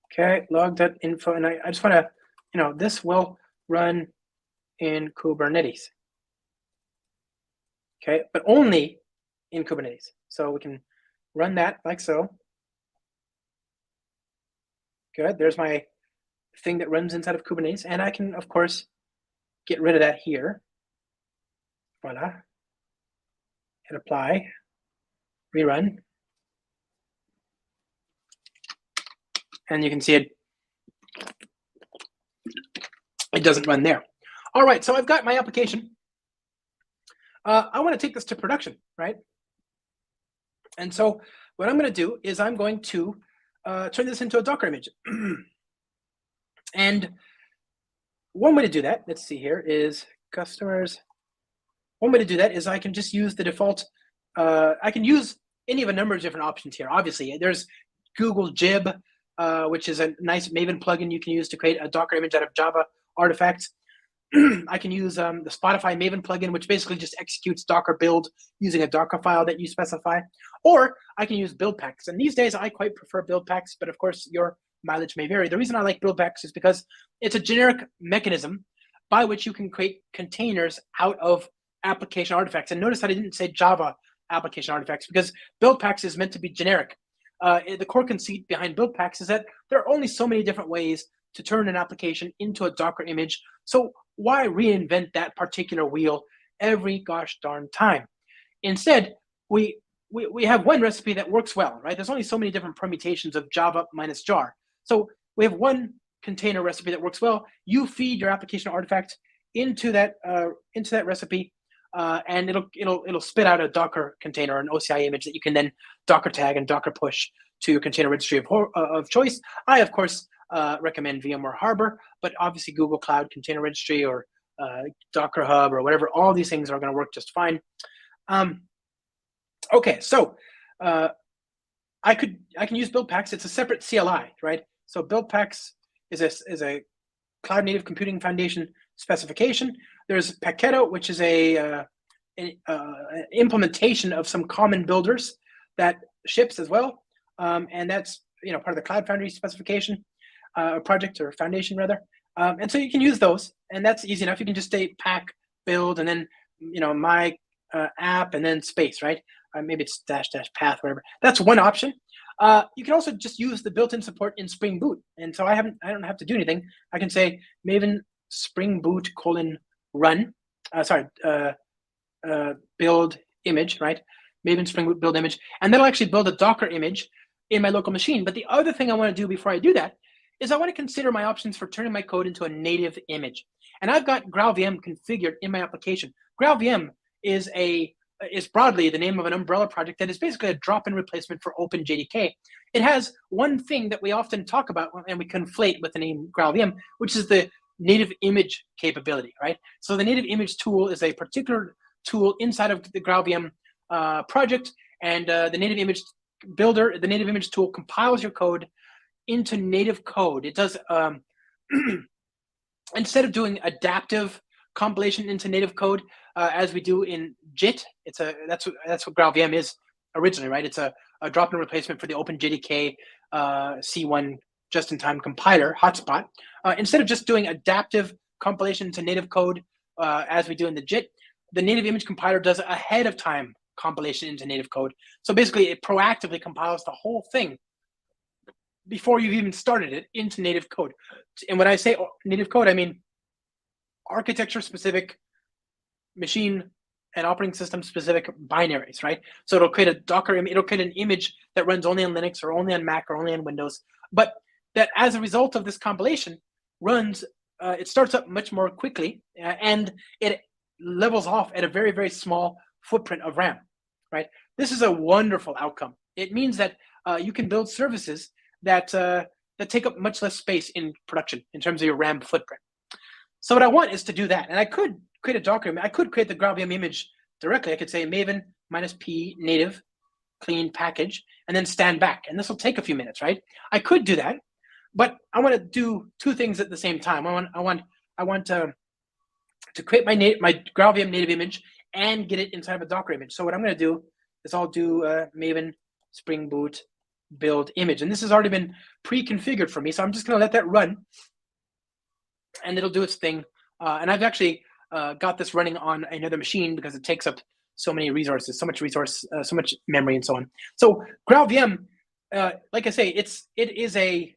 S2: Okay, log.info, and I just want to, this will run in Kubernetes. Okay, but only in Kubernetes. So we can run that like so. Good, there's my thing that runs inside of Kubernetes. And I can, of course, get rid of that here. Voila. hit apply, rerun, and you can see it doesn't run there. All right, so I've got my application. I want to take this to production, right? And so what I'm going to do is I'm going to turn this into a Docker image. And one way to do that, let's see here, is customers. One way to do that is I can just use the default. I can use any of a number of different options here. Obviously, there's Google Gib, which is a nice Maven plugin you can use to create a Docker image out of Java artifacts. I can use the Spotify Maven plugin, which basically just executes Docker build using a Docker file that you specify. Or I can use build packs. And these days, I quite prefer build packs, but of course, your mileage may vary. The reason I like build packs is because it's a generic mechanism by which you can create containers out of application artifacts. And notice that I didn't say Java application artifacts, because build packs is meant to be generic. The core conceit behind build packs is that there are only so many different ways to turn an application into a Docker image. So why reinvent that particular wheel every gosh darn time? Instead, we have one recipe that works well, right? There's only so many different permutations of Java minus jar. So we have one container recipe that works well. You feed your application artifact into that recipe, and it'll spit out a Docker container, an OCI image that you can then Docker tag and Docker push to your container registry of choice. I, of course, recommend VMware Harbor, but obviously Google Cloud Container Registry or Docker Hub or whatever, all these things are going to work just fine. Okay, so I can use build packs. It's a separate CLI, right? So build packs is a Cloud Native Computing Foundation specification. There's Paketo, which is an implementation of some common builders that ships as well, and that's part of the Cloud Foundry specification. Project or foundation rather, and so you can use those, and that's easy enough. You can just say pack build and then my app and then space, right? Maybe it's dash path, whatever. That's one option. You can also just use the built-in support in Spring Boot, and so I don't have to do anything. I can say Maven Spring Boot :run, build image, right? Maven Spring Boot build image, and that'll actually build a Docker image in my local machine. But the other thing I want to do before I do that is I want to consider my options for turning my code into a native image. And I've got Grav VM configured in my application. Grav VM is broadly the name of an umbrella project that is basically a drop-in replacement for OpenJDK. It has one thing that we often talk about and we conflate with the name Grav VM, which is the native image capability, right? So the native image tool is a particular tool inside of the Grav VM project, and the native image builder, the native image tool compiles your code into native code. It does instead of doing adaptive compilation into native code as we do in JIT. That's what Grav VM is originally, right? It's a drop-in replacement for the OpenJDK C1 just-in-time compiler hotspot. Instead of just doing adaptive compilation into native code as we do in the JIT, the native image compiler does ahead of time compilation into native code. So basically, it proactively compiles the whole thing before you've even started it into native code. And when I say native code, I mean architecture-specific, machine and operating system-specific binaries, right? So it'll create a Docker image, it'll create an image that runs only on Linux or only on Mac or only on Windows. But that as a result of this compilation runs, it starts up much more quickly, and it levels off at a very, very small footprint of RAM, right? This is a wonderful outcome. It means that you can build services that take up much less space in production in terms of your RAM footprint. So what I want is to do that. And I could create a Docker, I could create the Grav VM image directly. I could say Maven -p native clean package and then stand back. And this will take a few minutes, right? I could do that, but I want to do two things at the same time. I want to create my Grav VM native image and get it inside of a Docker image. So what I'm going to do is I'll do Maven Spring Boot build image. And this has already been pre-configured for me. So I'm just going to let that run and it'll do its thing. And I've actually got this running on another machine because it takes up so many resources, so much memory and so on. So Grav VM, like I say, it is a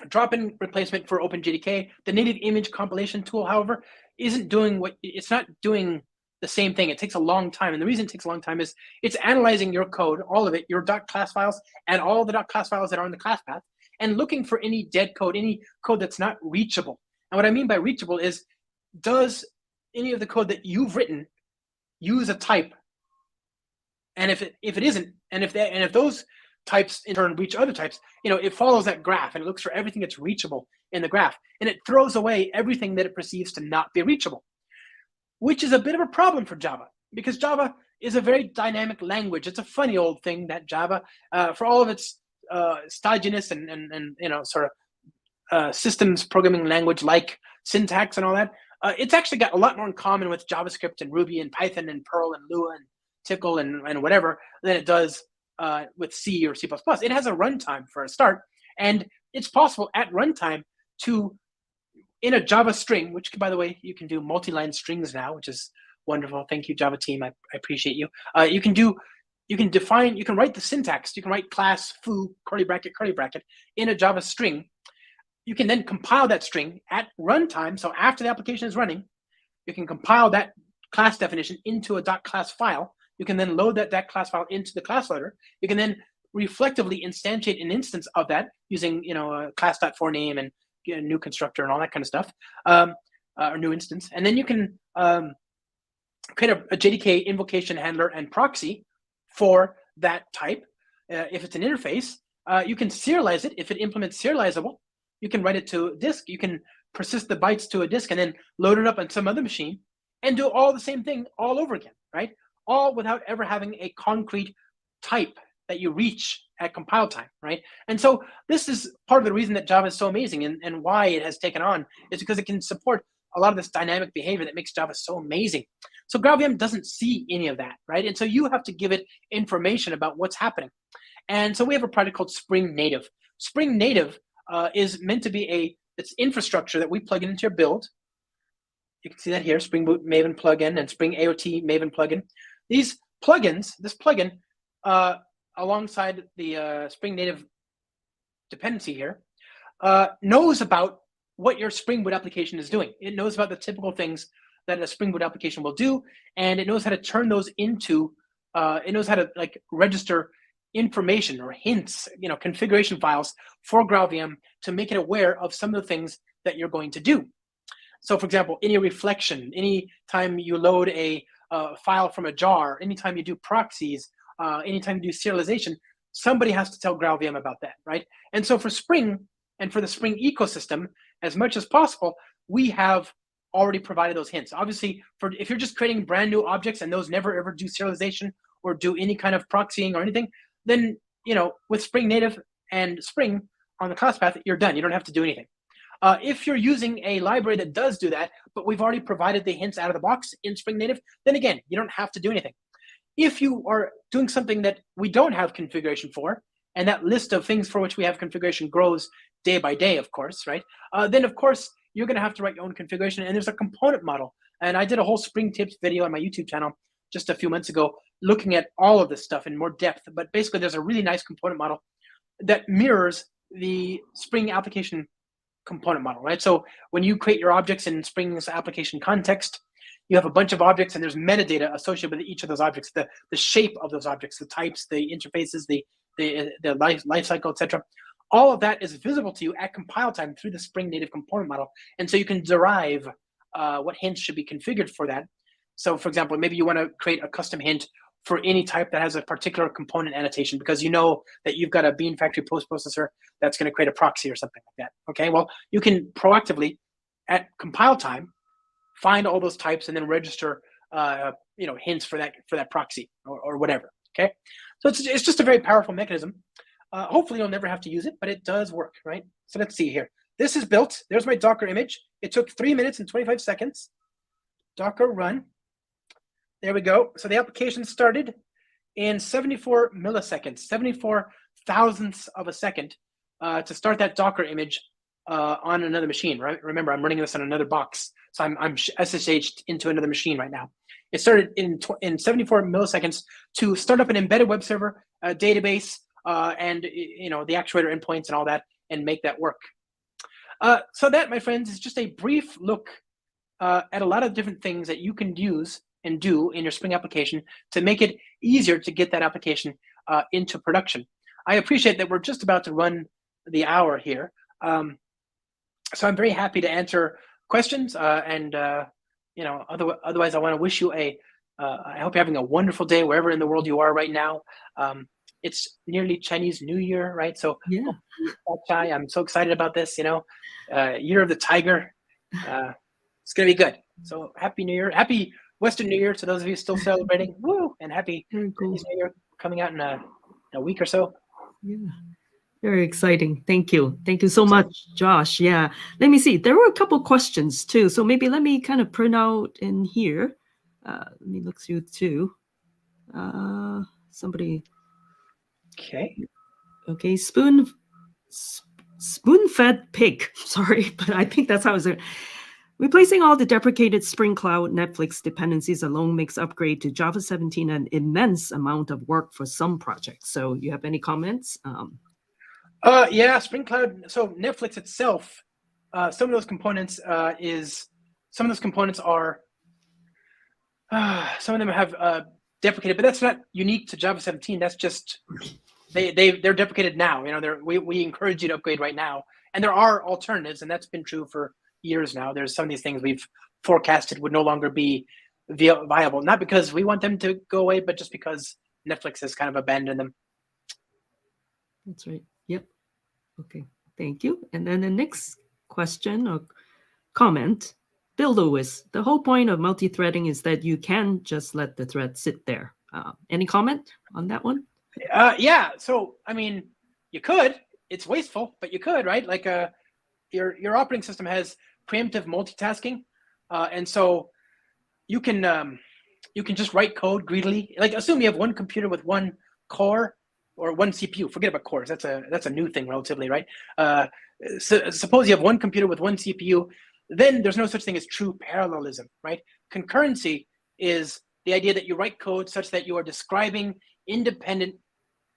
S2: drop-in replacement for OpenJDK. The native image compilation tool, however, it's not doing the same thing. It takes a long time. And the reason it takes a long time is it's analyzing your code, all of it, your .class files, and all the .class files that are on the class path, and looking for any dead code, any code that's not reachable. And what I mean by reachable is, does any of the code that you've written use a type? And if it isn't, and if those types in turn reach other types, it follows that graph and it looks for everything that's reachable in the graph, and it throws away everything that it perceives to not be reachable, which is a bit of a problem for Java, because Java is a very dynamic language. It's a funny old thing, that Java, for all of its stodginess and sort of systems programming language like syntax and all that. It's actually got a lot more in common with JavaScript and Ruby and Python and Perl and Lua and Tickle and whatever than it does with C or C++. It has a runtime for a start, and it's possible at runtime to, in a Java string, which, by the way, you can do multi-line strings now, which is wonderful. Thank you, Java team. I appreciate you. You can write the syntax. You can write class foo curly bracket in a Java string. You can then compile that string at runtime. So after the application is running, you can compile that class definition into a .class file. You can then load that class file into the class loader. You can then reflectively instantiate an instance of that using class.forName and a new constructor and all that kind of stuff, or new instance. And then you can create a JDK invocation handler and proxy for that type. If it's an interface, you can serialize it. If it implements serializable, you can write it to disk. You can persist the bytes to a disk and then load it up on some other machine and do all the same thing all over again, right? All without ever having a concrete type that you reach at compile time, right? And so this is part of the reason that Java is so amazing, and why it has taken on is because it can support a lot of this dynamic behavior that makes Java so amazing. So Grav VM doesn't see any of that, right? And so you have to give it information about what's happening. And so we have a project called Spring Native. Spring Native is meant to be it's infrastructure that we plug into your build. You can see that here, Spring Boot Maven plugin and Spring AOT Maven plugin. These plugins, this plugin, alongside the Spring Native dependency here, knows about what your Spring Boot application is doing. It knows about the typical things that a Spring Boot application will do, and it knows how to turn those into, it knows how to register information or hints, configuration files for Grav VM to make it aware of some of the things that you're going to do. So for example, any reflection, anytime you load a file from a jar, anytime you do proxies, anytime you do serialization, somebody has to tell Grav VM about that, right? And so for Spring and for the Spring ecosystem, as much as possible, we have already provided those hints. Obviously, if you're just creating brand new objects and those never ever do serialization or do any kind of proxying or anything, then with Spring Native and Spring on the class path, you're done. You don't have to do anything. If you're using a library that does do that, but we've already provided the hints out of the box in Spring Native, then again, you don't have to do anything. If you are doing something that we don't have configuration for, and that list of things for which we have configuration grows day by day, of course, right? Then of course, you're gonna have to write your own configuration, and there's a component model. And I did a whole Spring Tips video on my YouTube channel just a few months ago, looking at all of this stuff in more depth. But basically, there's a really nice component model that mirrors the Spring application component model, right? So when you create your objects in Spring's application context, you have a bunch of objects, and there's metadata associated with each of those objects, the shape of those objects, the types, the interfaces, the life cycle, etc. All of that is visible to you at compile time through the Spring Native component model. And so you can derive what hints should be configured for that. So for example, maybe you want to create a custom hint for any type that has a particular component annotation because you know that you've got a Bean Factory post processor that's going to create a proxy or something like that. Okay, well, you can proactively at compile time find all those types and then register hints for that proxy or whatever. Okay, so it's just a very powerful mechanism. Hopefully you'll never have to use it, but it does work, right? So let's see here. This is built. There's my Docker image. It took 3 minutes and 25 seconds. Docker run. There we go. So the application started in 74 milliseconds, 74 thousandths of a second to start that Docker image on another machine, right? Remember, I'm running this on another box. So I'm SSH'd into another machine right now. It started in 74 milliseconds to start up an embedded web server, a database, and the actuator endpoints and all that, and make that work. So that, my friends, is just a brief look at a lot of different things that you can use and do in your Spring application to make it easier to get that application into production. I appreciate that we're just about to run the hour here. So I'm very happy to answer questions otherwise I want to wish you I hope you're having a wonderful day wherever in the world you are right now. It's nearly Chinese New Year, right? So
S1: yeah,
S2: I'm so excited about this, Year of the Tiger. It's going to be good. So happy New Year. Happy Western New Year to those of you still celebrating. Woo! And happy
S1: very cool.
S2: Chinese New Year coming out in a week or so.
S1: Yeah. Very exciting. Thank you. Thank you so much, Josh. Yeah. Let me see. There were a couple questions too. So maybe let me kind of print out in here. Let me look through too. Somebody. Okay. Spoon-fed pig. Sorry, but I think that's how it's. Replacing all the deprecated Spring Cloud Netflix dependencies alone makes upgrade to Java 17 an immense amount of work for some projects. So you have any comments?
S2: Yeah, Spring Cloud. So Netflix itself, some of those components are some of them have deprecated, but that's not unique to Java 17. That's just they're deprecated now. We encourage you to upgrade right now, and there are alternatives, and that's been true for years now. There's some of these things we've forecasted would no longer be viable, not because we want them to go away, but just because Netflix has kind of abandoned them.
S1: That's right. Yep. Okay. Thank you. And then the next question or comment, Bill Lewis, the whole point of multi-threading is that you can just let the thread sit there. Any comment on that one?
S2: Yeah. So, I mean, you could. It's wasteful, but you could, right? Like your operating system has preemptive multitasking, and so you can just write code greedily. Like assume you have one computer with one core or one CPU. Forget about cores. That's a new thing relatively, right? So suppose you have one computer with one CPU, then there's no such thing as true parallelism, right? Concurrency is the idea that you write code such that you are describing independent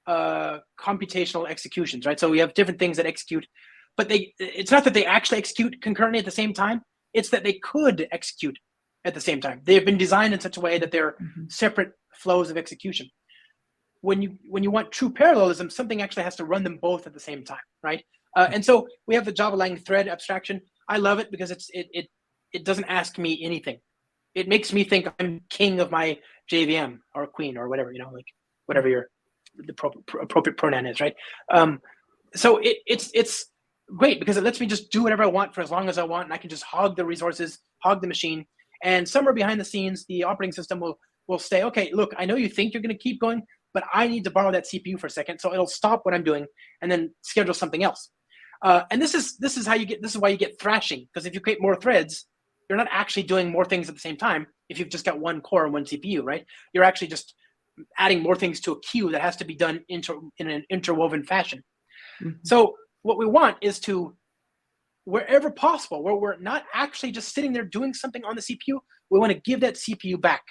S2: computational executions, right? So we have different things that execute, but it's not that they actually execute concurrently at the same time. It's that they could execute at the same time. They have been designed in such a way that they're separate flows of execution. When you want true parallelism, something actually has to run them both at the same time, right? And so we have the Java lang thread abstraction. I love it because it doesn't ask me anything. It makes me think I'm king of my JVM or queen or whatever, like whatever the appropriate pronoun is, right? So it's great because it lets me just do whatever I want for as long as I want, and I can just hog the resources, hog the machine, and somewhere behind the scenes, the operating system will say, okay, look, I know you think you're going to keep going, but I need to borrow that CPU for a second, so it'll stop what I'm doing and then schedule something else. And this is why you get thrashing, because if you create more threads, you're not actually doing more things at the same time. If you've just got one core and one CPU, right? You're actually just adding more things to a queue that has to be done in an interwoven fashion. Mm-hmm. So what we want is to, wherever possible, where we're not actually just sitting there doing something on the CPU, we want to give that CPU back,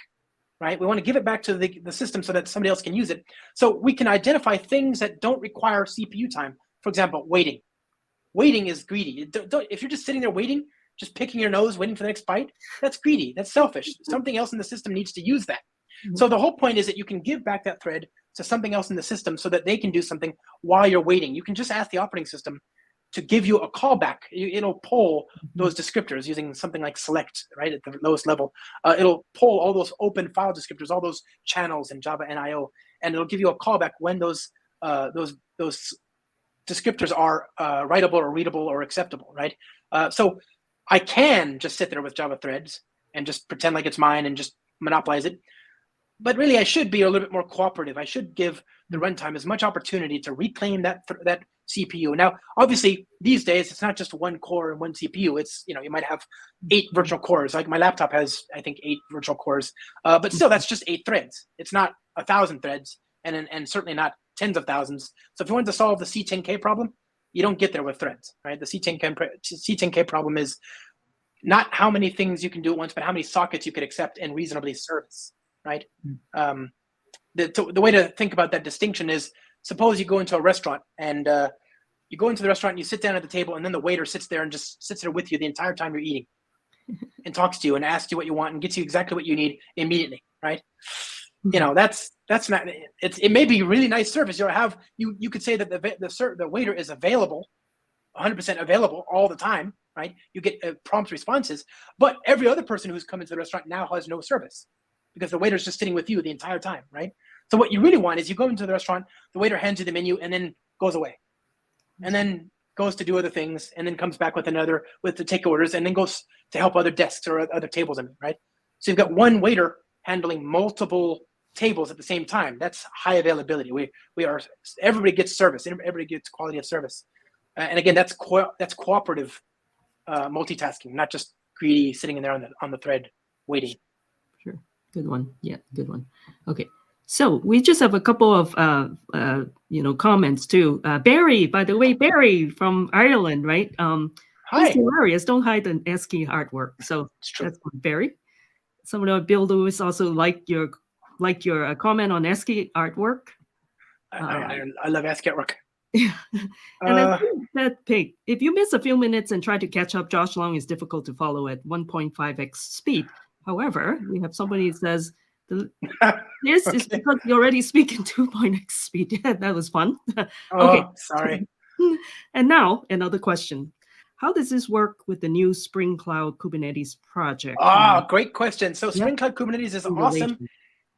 S2: right? We want to give it back to the system so that somebody else can use it. So we can identify things that don't require CPU time. For example, waiting. Waiting is greedy. If you're just sitting there waiting, just picking your nose, waiting for the next bite, that's greedy. That's selfish. Something else in the system needs to use that. Mm-hmm. So the whole point is that you can give back that thread to something else in the system so that they can do something while you're waiting. You can just ask the operating system to give you a callback. It'll pull those descriptors using something like select, right, at the lowest level. It'll pull all those open file descriptors, all those channels in Java NIO, and it'll give you a callback when those descriptors are writable or readable or acceptable, right? So I can just sit there with Java threads and just pretend like it's mine and just monopolize it. But really, I should be a little bit more cooperative. I should give the runtime as much opportunity to reclaim that CPU. Now, obviously, these days, it's not just one core and one CPU. It's, you might have 8 virtual cores. Like my laptop has, I think, 8 virtual cores. But still, that's just 8 threads. It's not 1,000 threads, and certainly not tens of thousands. So if you want to solve the C10K problem, you don't get there with threads, right? The C10K problem is not how many things you can do at once, but how many sockets you could accept and reasonably service, right? The way to think about that distinction is, suppose you go into a restaurant and you go into the restaurant and you sit down at the table, and then the waiter sits there and just sits there with you the entire time you're eating. and talks to you and asks you what you want and gets you exactly what you need immediately, right? You know, that's not, it may be really nice service. You could say that the waiter is available, 100% available all the time, right? You get prompt responses, but every other person who's come into the restaurant now has no service because the waiter's just sitting with you the entire time, right? So what you really want is you go into the restaurant, the waiter hands you the menu and then goes away, and then goes to do other things, and then comes back with to take orders, and then goes to help other desks or other tables, right? So you've got one waiter handling multiple tables at the same time. That's high availability. Everybody gets service. Everybody gets quality of service. And again, that's cooperative multitasking, not just greedy sitting in there on the thread waiting.
S1: Sure. Good one. Yeah, good one. Okay. So we just have a couple of comments too. Barry, by the way, Barry from Ireland, right?
S2: Hi.
S1: He's hilarious. Don't hide the ASCII artwork. So that's Barry. Some of the builders also like your comment on ASCII artwork.
S2: I love ASCII artwork.
S1: Yeah. And I think that Pig, if you miss a few minutes and try to catch up, Josh Long is difficult to follow at 1.5x speed. However, we have somebody who says this is because you already speak in 2.x speed. Yeah, that was fun. Okay.
S2: Sorry.
S1: And now another question. How does this work with the new Spring Cloud Kubernetes project?
S2: Great question. So Spring Cloud Kubernetes is awesome.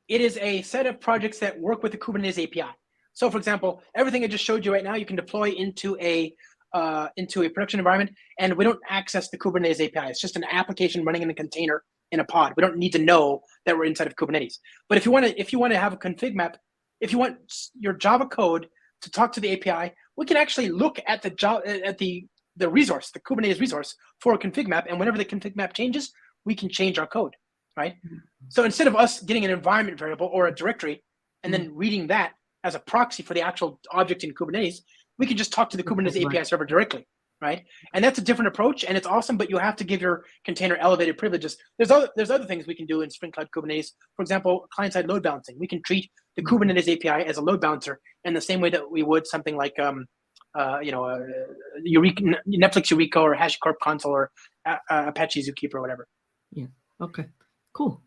S2: It is a set of projects that work with the Kubernetes API. So for example, everything I just showed you right now, you can deploy into a production environment, and we don't access the Kubernetes API. It's just an application running in a container in a pod. We don't need to know that we're inside of Kubernetes. But if you want to have a config map, if you want your Java code to talk to the API, we can actually look at the resource, the Kubernetes resource for a config map, and whenever the config map changes, we can change our code, right? So instead of us getting an environment variable or a directory and then reading that as a proxy for the actual object in Kubernetes, we can just talk to the Kubernetes API server directly, right? And that's a different approach, and it's awesome, but you have to give your container elevated privileges. There's other things we can do in Spring Cloud Kubernetes. For example, client-side load balancing. We can treat the Kubernetes API as a load balancer in the same way that we would something like Eureka, Netflix Eureka or HashiCorp Console or Apache Zookeeper or whatever.
S1: Yeah. Okay. Cool.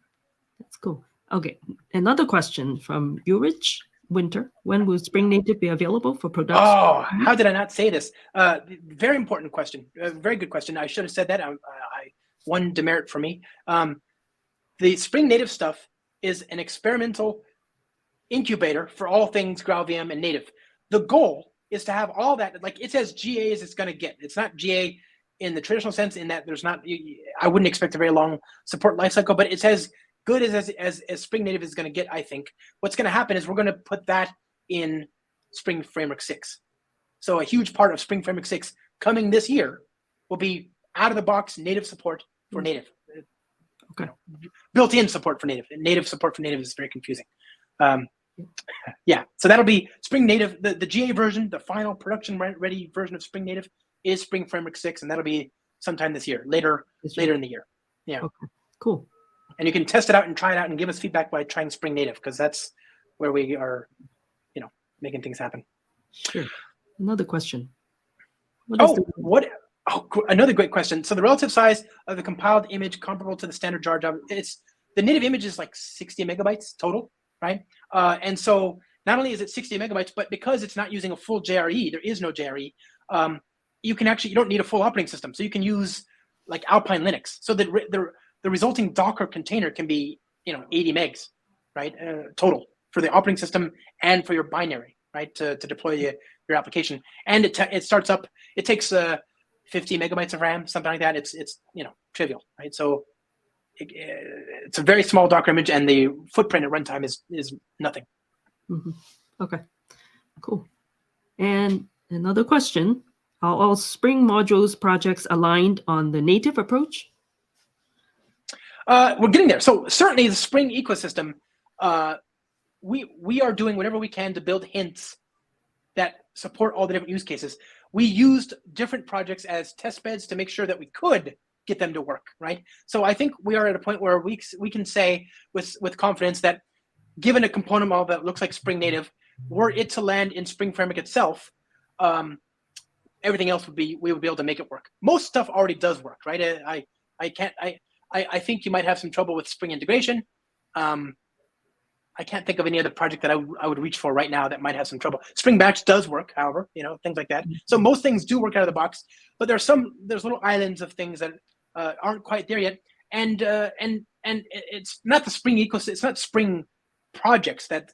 S1: That's cool. Okay. Another question from Urich Winter. When will Spring Native be available for production?
S2: Oh, how did I not say this? Very important question. Very good question. I should have said that. One demerit for me. The Spring Native stuff is an experimental incubator for all things Grav VM and native. The goal is to have all that, like it's as GA as it's going to get. It's not GA in the traditional sense in that there's not, I wouldn't expect a very long support lifecycle, but it's as good as Spring Native is going to get, I think. What's going to happen is we're going to put that in Spring Framework 6. So a huge part of Spring Framework 6 coming this year will be out of the box native support for native.
S1: Okay.
S2: Built-in support for native. Native support for native is very confusing. Yeah, so that'll be Spring Native. The GA version, the final production ready version of Spring Native is Spring Framework 6, and that'll be sometime this year, later in the year. Yeah.
S1: Okay. Cool.
S2: And you can test it out and try it out and give us feedback by trying Spring Native, because that's where we are, making things happen.
S1: Sure. Another question.
S2: Another great question. So the relative size of the compiled image comparable to the standard jar Java, the native image is like 60 megabytes total, right? And so not only is it 60 megabytes, but because it's not using a full JRE, there is no JRE, you don't need a full operating system. So you can use like Alpine Linux. So the resulting Docker container can be, 80 megs, right? Total for the operating system and for your binary, right? To deploy your application. And it starts up, it takes 50 megabytes of RAM, something like that. It's trivial, right? So it's a very small Docker image, and the footprint at runtime is nothing.
S1: Mm-hmm. Okay, cool. And another question: are all Spring Modules projects aligned on the native approach?
S2: We're getting there. So certainly the Spring ecosystem, we are doing whatever we can to build hints that support all the different use cases. We used different projects as test beds to make sure that we could get them to work, right? So I think we are at a point where we can say with confidence that given a component model that looks like Spring Native, were it to land in Spring Framework itself, everything else we would be able to make it work. Most stuff already does work, right? I can't. I think you might have some trouble with Spring integration. I can't think of any other project that I would reach for right now that might have some trouble. Spring Batch does work, however, things like that. So most things do work out of the box, but there's little islands of things that aren't quite there yet. And it's not the Spring ecosystem. It's not Spring projects that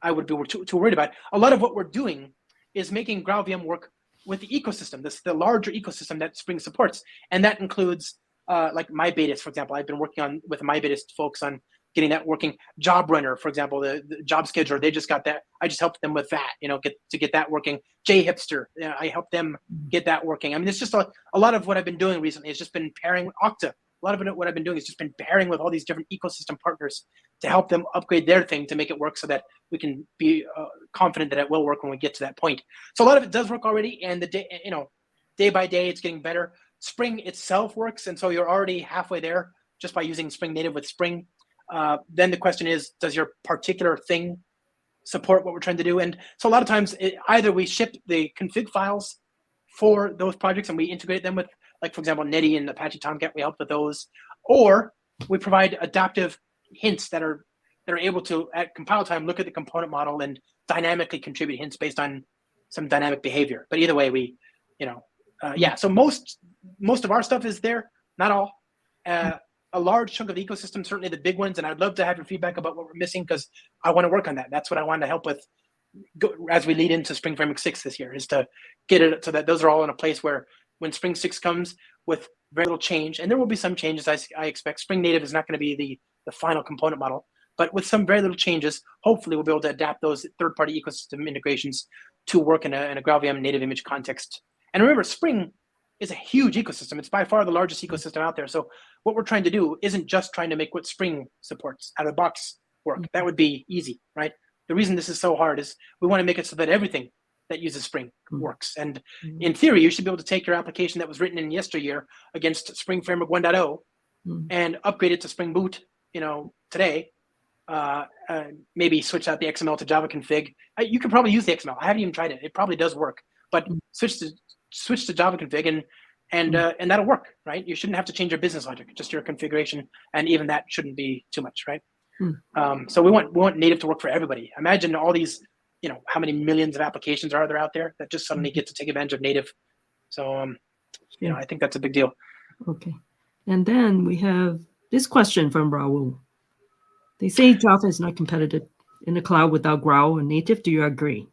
S2: I would be too worried about. A lot of what we're doing is making Grav VM work with the ecosystem, the larger ecosystem that Spring supports, and that includes like MyBetas, for example. I've been working with MyBetas folks on getting that working. Job Runner, for example, the job scheduler, they just got that. I just helped them with that, get that working. JHipster, I helped them get that working. I mean, it's just a lot of what I've been doing recently has just been pairing with Okta. A lot of what I've been doing has just been pairing with all these different ecosystem partners to help them upgrade their thing to make it work so that we can be confident that it will work when we get to that point. So a lot of it does work already, and day by day it's getting better. Spring itself works, and so you're already halfway there just by using Spring Native with Spring. Then the question is, does your particular thing support what we're trying to do? And so a lot of times, either we ship the config files for those projects and we integrate them with, like, for example, Netty and Apache Tomcat, we help with those, or we provide adaptive hints that are able to, at compile time, look at the component model and dynamically contribute hints based on some dynamic behavior. But either way, we, so most of our stuff is there, not all. A large chunk of the ecosystem, certainly the big ones, and I'd love to have your feedback about what we're missing, because I want to work on that. That's what I want to help with as we lead into Spring Framework 6 this year, is to get it so that those are all in a place where when Spring 6 comes with very little change, and there will be some changes, I expect. Spring Native is not going to be the final component model, but with some very little changes, hopefully we'll be able to adapt those third-party ecosystem integrations to work in a Grav VM native image context. And remember, Spring is a huge ecosystem. It's by far the largest ecosystem out there. So what we're trying to do isn't just trying to make what Spring supports out of the box work. That would be easy, right? The reason this is so hard is we want to make it so that everything that uses Spring works. And in theory, you should be able to take your application that was written in yesteryear against Spring Framework 1.0 and upgrade it to Spring Boot, today. Maybe switch out the XML to Java config. You can probably use the XML. I haven't even tried it. It probably does work, but switch to Java config and that'll work, right? You shouldn't have to change your business logic, just your configuration, and even that shouldn't be too much, right? So we want native to work for everybody. Imagine all these, how many millions of applications are there out there that just suddenly get to take advantage of native. So, I think that's a big deal.
S1: Okay. And then we have this question from Raul. They say Java is not competitive in the cloud without Grav and native. Do you agree?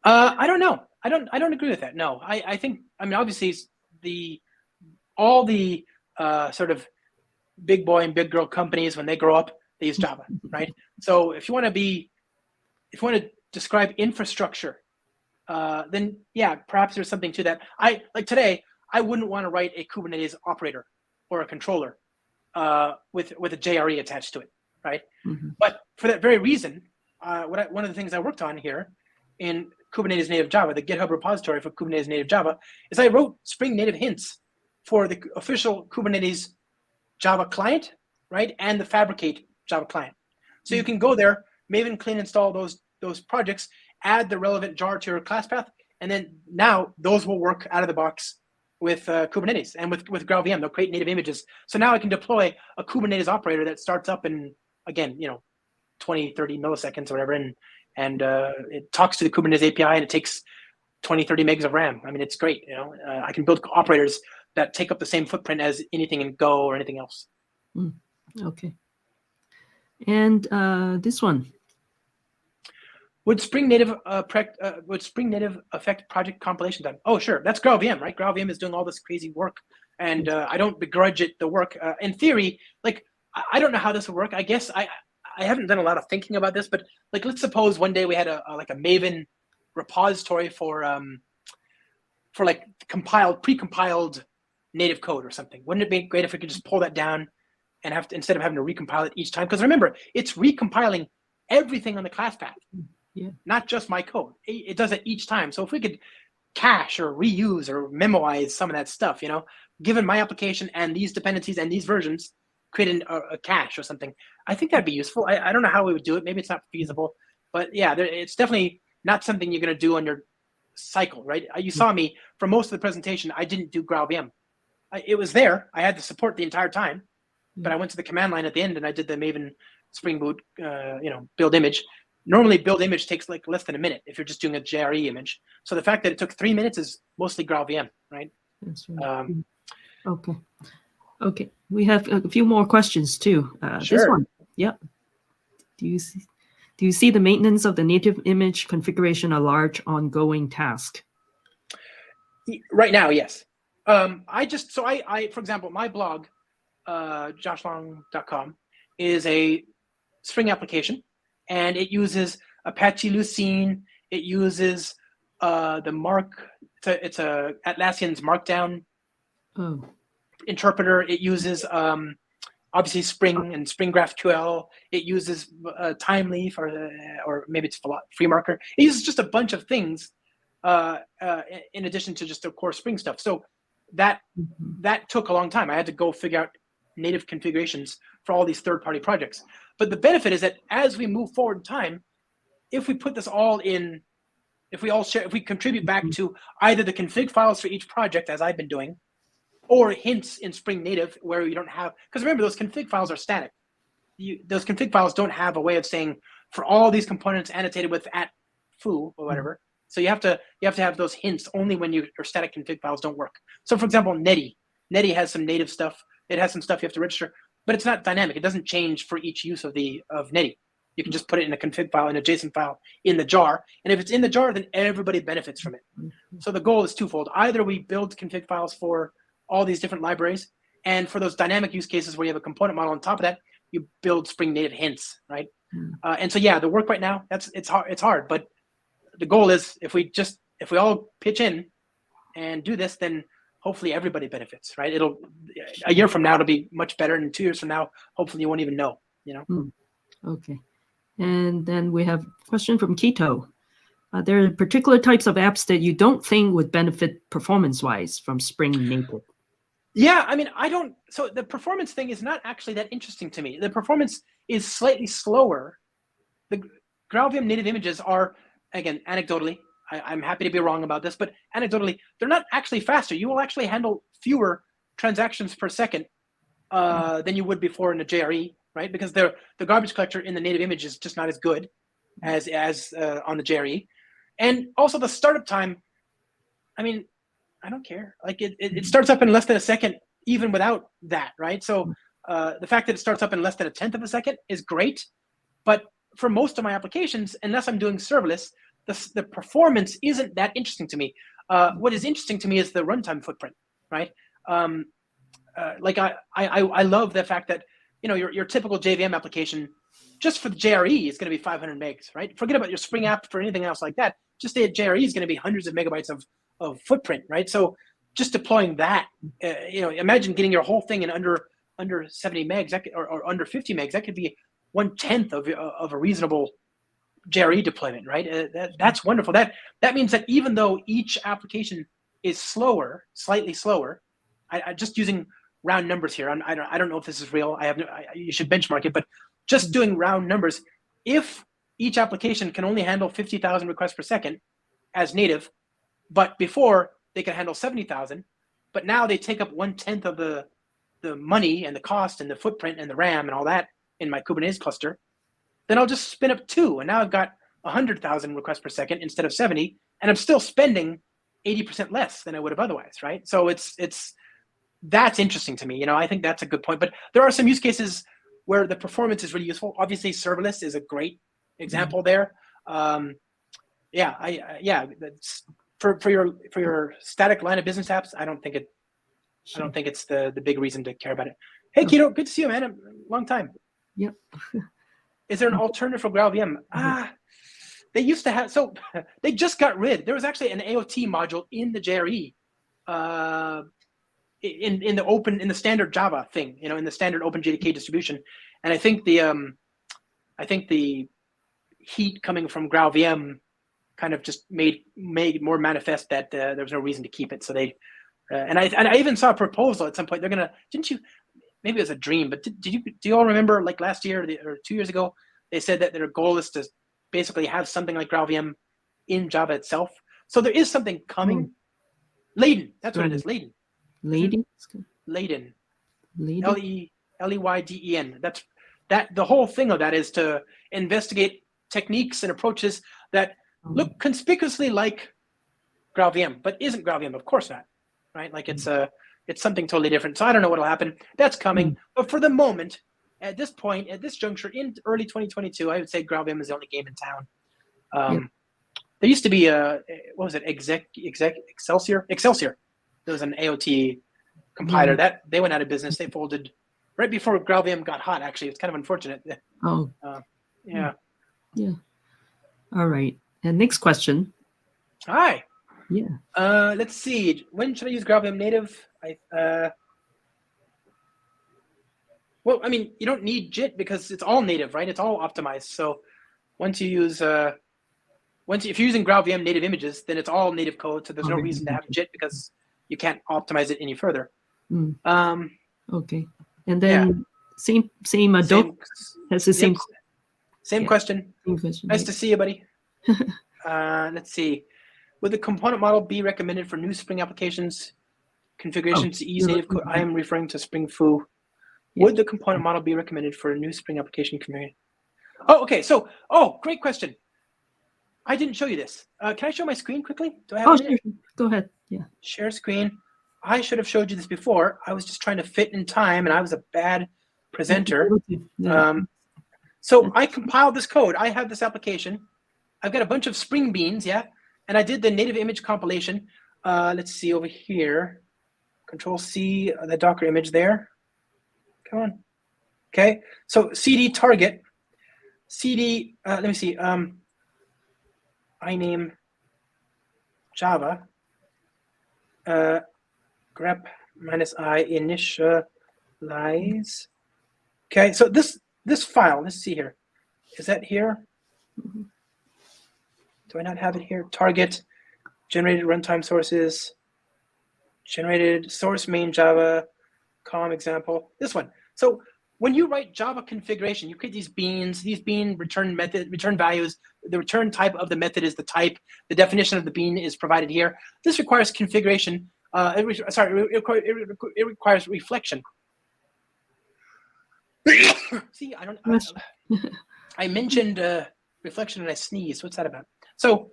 S2: I don't know. I don't agree with that. No, I think, obviously all the sort of big boy and big girl companies, when they grow up, they use Java, right? So if you want to describe infrastructure, then yeah, perhaps there's something to that. Today, I wouldn't want to write a Kubernetes operator or a controller with a JRE attached to it, right? But for that very reason, one of the things I worked on here in Kubernetes native Java, the GitHub repository for Kubernetes native Java, is I wrote Spring native hints for the official Kubernetes Java client, right, and the Fabricate Java client. So you can go there, Maven clean install those projects, add the relevant jar to your class path, and then now those will work out of the box with Kubernetes and with Grav VM. They'll create native images. So now I can deploy a Kubernetes operator that starts up in, again, 20, 30 milliseconds or whatever, and it talks to the Kubernetes API, and it takes 20, 30 megs of RAM. It's great. I can build operators that take up the same footprint as anything in Go or anything else.
S1: Okay. And this one.
S2: Would Spring Native affect project compilation time? Oh, sure. That's Grav VM, right? Grav VM is doing all this crazy work, and I don't begrudge it the work. In theory, I don't know how this will work. I guess I haven't done a lot of thinking about this, but let's suppose one day we had a Maven repository for pre-compiled native code or something. Wouldn't it be great if we could just pull that down and instead of having to recompile it each time? Because remember, it's recompiling everything on the class path, not just my code. It does it each time. So if we could cache or reuse or memoize some of that stuff, given my application and these dependencies and these versions, create a cache or something, I think that'd be useful. I don't know how we would do it. Maybe it's not feasible, but yeah, it's definitely not something you're going to do on your cycle, right? You saw me for most of the presentation. I didn't do Grav VM. it was there. I had the support the entire time, but I went to the command line at the end and I did the Maven Spring Boot, build image. Normally, build image takes like less than a minute if you're just doing a JRE image. So the fact that it took 3 minutes is mostly Grav VM, right?
S1: That's right. Okay. We have a few more questions too.
S2: Sure.
S1: This one. Yep. Do you see the maintenance of the native image configuration a large ongoing task?
S2: Right now, yes. I for example, my blog, joshlong.com, is a Spring application, and it uses Apache Lucene. It uses the Mark. It's a Atlassian's Markdown interpreter. It uses obviously Spring and Spring GraphQL. It uses Timeleaf or maybe it's FreeMarker. It uses just a bunch of things in addition to just the core Spring stuff. So that took a long time. I had to go figure out native configurations for all these third-party projects. But the benefit is that as we move forward in time, if we put this all in, if we contribute back to either the config files for each project, as I've been doing, or hints in Spring Native where you don't have, because remember, those config files are static. Those config files don't have a way of saying for all these components annotated with @foo or whatever. So you have to have those hints only when your static config files don't work. So for example, Netty has some native stuff. It has some stuff you have to register, but it's not dynamic. It doesn't change for each use of Netty. You can just put it in a config file, in a JSON file, in the jar. And if it's in the jar, then everybody benefits from it. So the goal is twofold. Either we build config files for all these different libraries, and for those dynamic use cases where you have a component model on top of that, you build Spring Native hints, right? And so yeah, the work right now, it's hard, but the goal is if we all pitch in and do this, then hopefully everybody benefits, right? A year from now it'll be much better, and 2 years from now, hopefully you won't even know,
S1: Okay. And then we have a question from Keto. There are particular types of apps that you don't think would benefit performance-wise from Spring Native.
S2: Yeah, I mean, so the performance thing is not actually that interesting to me. The performance is slightly slower. The Grav VM native images are, again, anecdotally, I'm happy to be wrong about this, but anecdotally, they're not actually faster. You will actually handle fewer transactions per second than you would before in a JRE, right? Because the garbage collector in the native image is just not as good as on the JRE. And also the startup time, I mean, I don't care. Like it starts up in less than a second, even without that, right? So the fact that it starts up in less than a tenth of a second is great. But for most of my applications, unless I'm doing serverless, the performance isn't that interesting to me. What is interesting to me is the runtime footprint, right? Like I love the fact that your typical JVM application, just for the JRE, is going to be 500 megs, right? Forget about your Spring app for anything else like that. Just the JRE is going to be hundreds of megabytes of footprint, right? So just deploying that, imagine getting your whole thing in under 70 megs or under 50 megs. That could be 1/10 of a reasonable JRE deployment, right? That's wonderful. That means that even though each application is slightly slower, I just using round numbers here. I don't know if this is real. You should benchmark it, but just doing round numbers, if each application can only handle 50,000 requests per second as native, but before they could handle 70,000, but now they take up 1/10 of the money and the cost and the footprint and the RAM and all that in my Kubernetes cluster, then I'll just spin up 2, and now I've got 100,000 requests per second instead of 70, and I'm still spending 80% less than I would have otherwise, right? So that's interesting to me. I think that's a good point. But there are some use cases where the performance is really useful. Obviously, serverless is a great example there. That's for your static line of business apps. I don't think it's the big reason to care about it. Hey, Keto, good to see you, man. Long time.
S1: Yep.
S2: Is there an alternative for Grav VM? They used to have. So they just got rid. There was actually an AOT module in the JRE. In the standard Java thing, in the standard OpenJDK distribution, and I think the heat coming from Grav VM kind of just made more manifest that there was no reason to keep it. So they, and I even saw a proposal at some point. They're gonna, didn't you? Maybe it was a dream, but do you all remember, like last year or 2 years ago, they said that their goal is to basically have something like Grav VM in Java itself. So there is something coming. Laden, that's what it is, Laden.
S1: Lady?
S2: Leiden.
S1: Lady?
S2: Leiden. That the whole thing of that is to investigate techniques and approaches that look conspicuously like Grav VM, but isn't Grav VM. Of course not, right? Like it's something totally different. So I don't know what'll happen. That's coming. But for the moment, at this point, at this juncture in early 2022, I would say Grav VM is the only game in town. There used to be what was it? Excelsior. There was an AOT compiler that they went out of business. They folded right before Grav VM got hot. Actually, it's kind of unfortunate.
S1: Oh.
S2: Yeah.
S1: Yeah. All right. And next question.
S2: Hi.
S1: Yeah.
S2: Let's see. When should I use Grav VM native? Well, I mean, you don't need JIT because it's all native, right? It's all optimized. So once you use if you're using Grav VM native images, then it's all native code. So there's no reason to have JIT because you can't optimize it any further.
S1: Okay. And then same Adobe has the same
S2: question.
S1: Same question,
S2: Nice to see you, buddy. Let's see. Would the component model be recommended for new Spring applications configurations to ease native code? I am referring to Spring Foo. Would the component model be recommended for a new Spring application configuration? Oh, okay. So, great question. I didn't show you this. Can I show my screen quickly? Do I have
S1: sure. Go ahead. Yeah.
S2: Share screen. I should have showed you this before. I was just trying to fit in time, and I was a bad presenter. So I compiled this code. I have this application. I've got a bunch of Spring Beans, and I did the native image compilation. Let's see over here. Control C, the Docker image there. Come on. Okay. So CD target. CD. Let me see. I name Java. Grep -I initialize. Okay. So this file. Let's see here. Is that here? Do I not have it here? Target, generated runtime sources, generated source main Java, com example. This one. So when you write Java configuration, you create these beans. These bean return values. The return type of the method is the type. The definition of the bean is provided here. This requires configuration. It requires reflection. See, I mentioned reflection and I sneezed. What's that about? So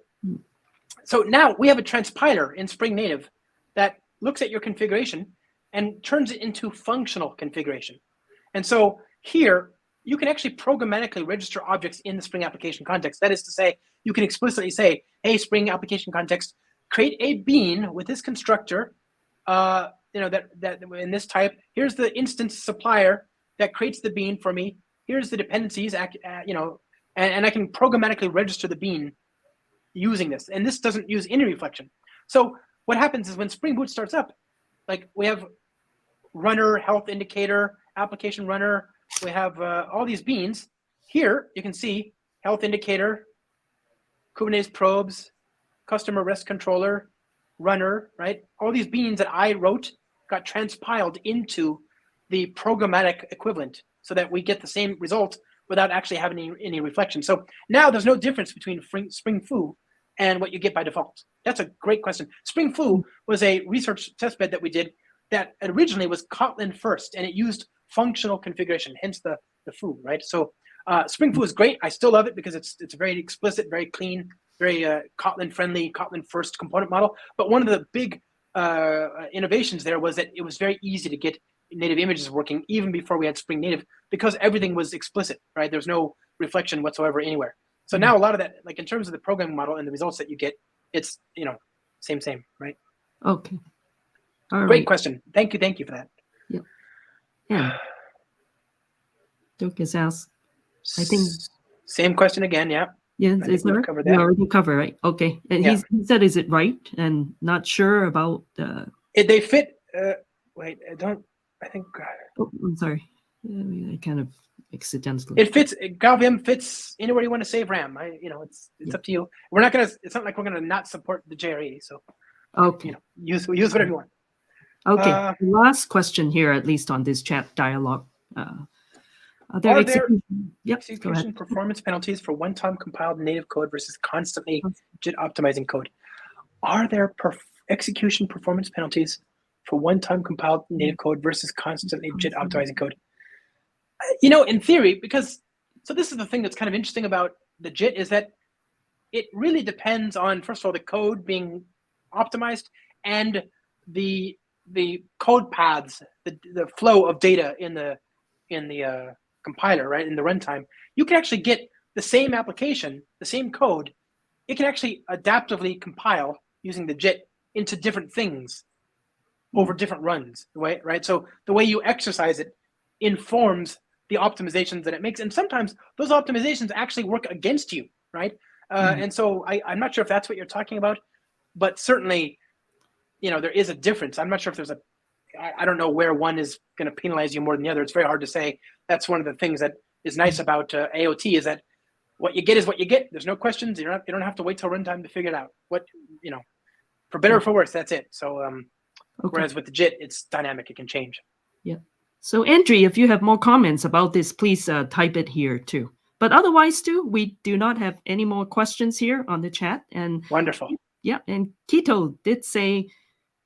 S2: now we have a transpiler in Spring Native that looks at your configuration and turns it into functional configuration. And so here, you can actually programmatically register objects in the Spring application context. That is to say, you can explicitly say, hey, Spring application context, create a bean with this constructor, that in this type. Here's the instance supplier that creates the bean for me. Here's the dependencies, and I can programmatically register the bean using this. And this doesn't use any reflection. So what happens is when Spring Boot starts up, like we have runner, health indicator, application runner, we have all these beans. Here you can see health indicator, Kubernetes probes, customer REST controller, runner, right? All these beans that I wrote got transpiled into the programmatic equivalent so that we get the same result without actually having any reflection. So now there's no difference between Spring Foo and what you get by default. That's a great question. Spring Foo was a research testbed that we did that originally was Kotlin first, and it used functional configuration, hence the foo, right? So Spring Foo is great. I still love it because it's very explicit, very clean, very Kotlin friendly, Kotlin first component model. But one of the big innovations there was that it was very easy to get native images working even before we had Spring Native because everything was explicit, right? There's no reflection whatsoever anywhere. So now a lot of that, like in terms of the programming model and the results that you get, it's, same, right?
S1: Okay. All
S2: Great
S1: right.
S2: question. Thank you for that.
S1: Yep. Yeah. Duke is asked, I think.
S2: Same question again, yeah.
S1: Yeah,
S2: I think we've covered that.
S1: You already covered, right? Okay. And he said, is it right? And not sure about
S2: they fit, wait, I think.
S1: Oh, I'm sorry. I kind of accidentally.
S2: It fits, Grav VM fits anywhere you want to save RAM. It's up to you. It's not like we're going to not support the JRE. So,
S1: okay.
S2: Use whatever you want.
S1: Okay. Last question here, at least on this chat dialogue. Are there
S2: execution performance penalties for one-time compiled native code versus constantly JIT optimizing code? Are there execution performance penalties for one-time compiled native code versus constantly JIT optimizing code. You know, in theory, because, so this is the thing that's kind of interesting about the JIT is that it really depends on, first of all, the code being optimized and the code paths, the flow of data in the compiler, right, in the runtime. You can actually get the same application, the same code, it can actually adaptively compile using the JIT into different things over different runs, right? So the way you exercise it informs the optimizations that it makes. And sometimes those optimizations actually work against you, right? And so I'm not sure if that's what you're talking about, but certainly, you know, there is a difference. I'm not sure if there's I don't know where one is going to penalize you more than the other. It's very hard to say. That's one of the things that is nice about AOT is that what you get is what you get. There's no questions. You don't have to wait till runtime to figure it out. What, you know, for better or for worse, that's it. So whereas with the JIT, it's dynamic. It can change.
S1: Yeah. So Andrew, if you have more comments about this, please type it here too. But otherwise, too, we do not have any more questions here on the chat. And
S2: wonderful.
S1: Yeah, and Keto did say,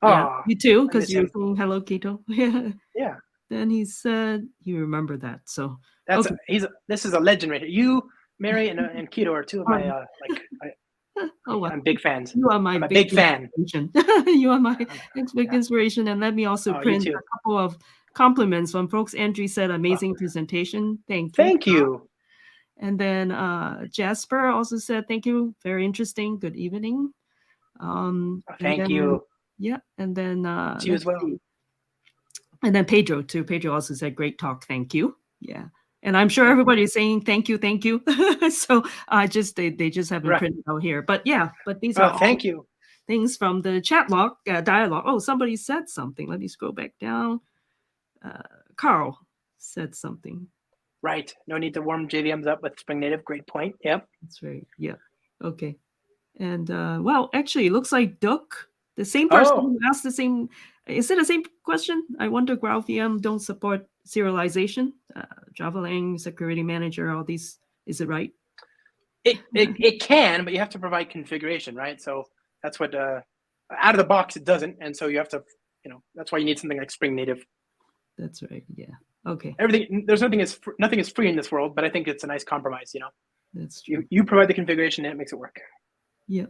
S1: you too, because you're saying hello, Keto.
S2: Yeah.
S1: Then he said you remember that. So
S2: that's this is a legend right here. You, Mary, and Keto are two of my I'm big fans.
S1: You are
S2: I'm a big fan.
S1: You are my big inspiration. And let me also print a couple of compliments from folks. Andrew said, amazing presentation. Thank you.
S2: Thank you.
S1: And then Jasper also said, thank you. Very interesting. Good evening.
S2: Thank you.
S1: Yeah. And then
S2: to you as well.
S1: And then Pedro too. Pedro also said, great talk. Thank you. Yeah. And I'm sure everybody is saying thank you. So they just haven't printed out here. But yeah, but these are
S2: thank you
S1: things from the chat log dialogue. Oh, somebody said something. Let me scroll back down. Carl said something.
S2: Right. No need to warm JVMs up with Spring Native. Great point. Yep.
S1: That's right. Yeah. Okay. And well, actually, it looks like Duck, the same person who asked the same. Is it the same question? I wonder, Grav VM don't support serialization. Java Lang, Security Manager, all these. Is it right?
S2: It can, but you have to provide configuration, right? So that's what out of the box it doesn't, and so you have to, you know, that's why you need something like Spring Native.
S1: That's right. Yeah. Okay.
S2: Nothing is free in this world, but I think it's a nice compromise. You know.
S1: That's true.
S2: You provide the configuration and it makes it work.
S1: Yeah.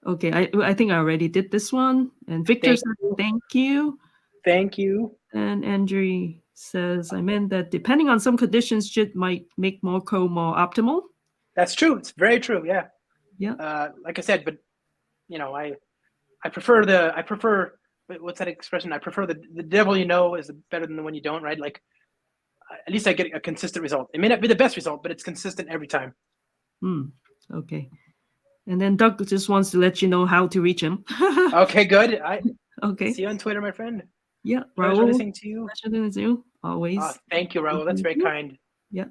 S1: Okay, I think I already did this one. And Victor said, thank you.
S2: Thank you. And
S1: Andrew says, I meant that depending on some conditions, JIT might make more code more optimal.
S2: That's true. It's very true. Yeah.
S1: Yeah.
S2: Like I said, but you know, I prefer what's that expression? I prefer the devil you know is better than the one you don't, right? Like at least I get a consistent result. It may not be the best result, but it's consistent every time.
S1: Okay. And then Doug just wants to let you know how to reach him.
S2: Okay, good.
S1: Okay.
S2: See you on Twitter, my friend.
S1: Yeah,
S2: Pleasure listening to you.
S1: Pleasure listening to you, always.
S2: Thank you, Raul. That's very kind.
S1: Yeah.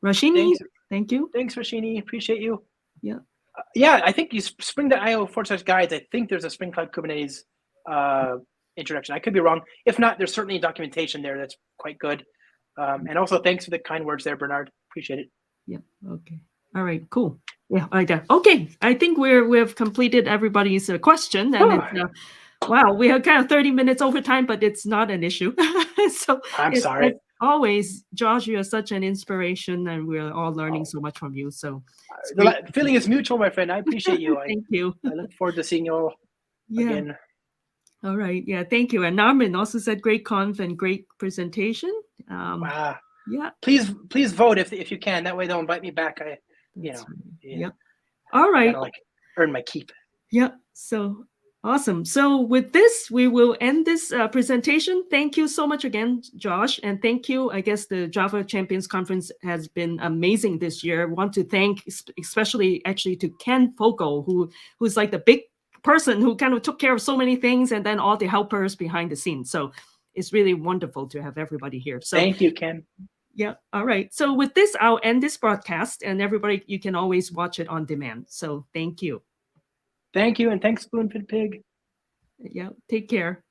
S1: Rashini, thank you.
S2: Thanks, Rashini. Appreciate you.
S1: Yeah.
S2: Yeah, I think you spring.io/guides. I think there's a Spring Cloud Kubernetes introduction. I could be wrong. If not, there's certainly documentation there that's quite good. And also, thanks for the kind words there, Bernard. Appreciate it.
S1: Yeah. Okay. All right. Cool. Yeah. Like that. Okay. I think we've completed everybody's question, and it's, wow, we have kind of 30 minutes over time, but it's not an issue. So
S2: I'm sorry.
S1: As always, Josh, you're such an inspiration, and we're all learning so much from you. So
S2: the feeling is mutual, my friend. I appreciate you.
S1: Thank you.
S2: I look forward to seeing you all again.
S1: All right. Yeah. Thank you. And Narmin also said great conf and great presentation.
S2: Wow.
S1: Yeah.
S2: Please vote if you can. That way they'll invite me back.
S1: Yeah. All right.
S2: I gotta, earn my keep.
S1: Yeah. So awesome. So with this, we will end this presentation. Thank you so much again, Josh. And thank you. I guess the Java Champions Conference has been amazing this year. I want to thank especially actually to Ken Fogle, who's like the big person who kind of took care of so many things, and then all the helpers behind the scenes. So it's really wonderful to have everybody here. So
S2: thank you, Ken.
S1: Yeah. All right. So with this, I'll end this broadcast, and everybody, you can always watch it on demand. So thank you.
S2: Thank you. And thanks, Spoonfed Pig.
S1: Yeah. Take care.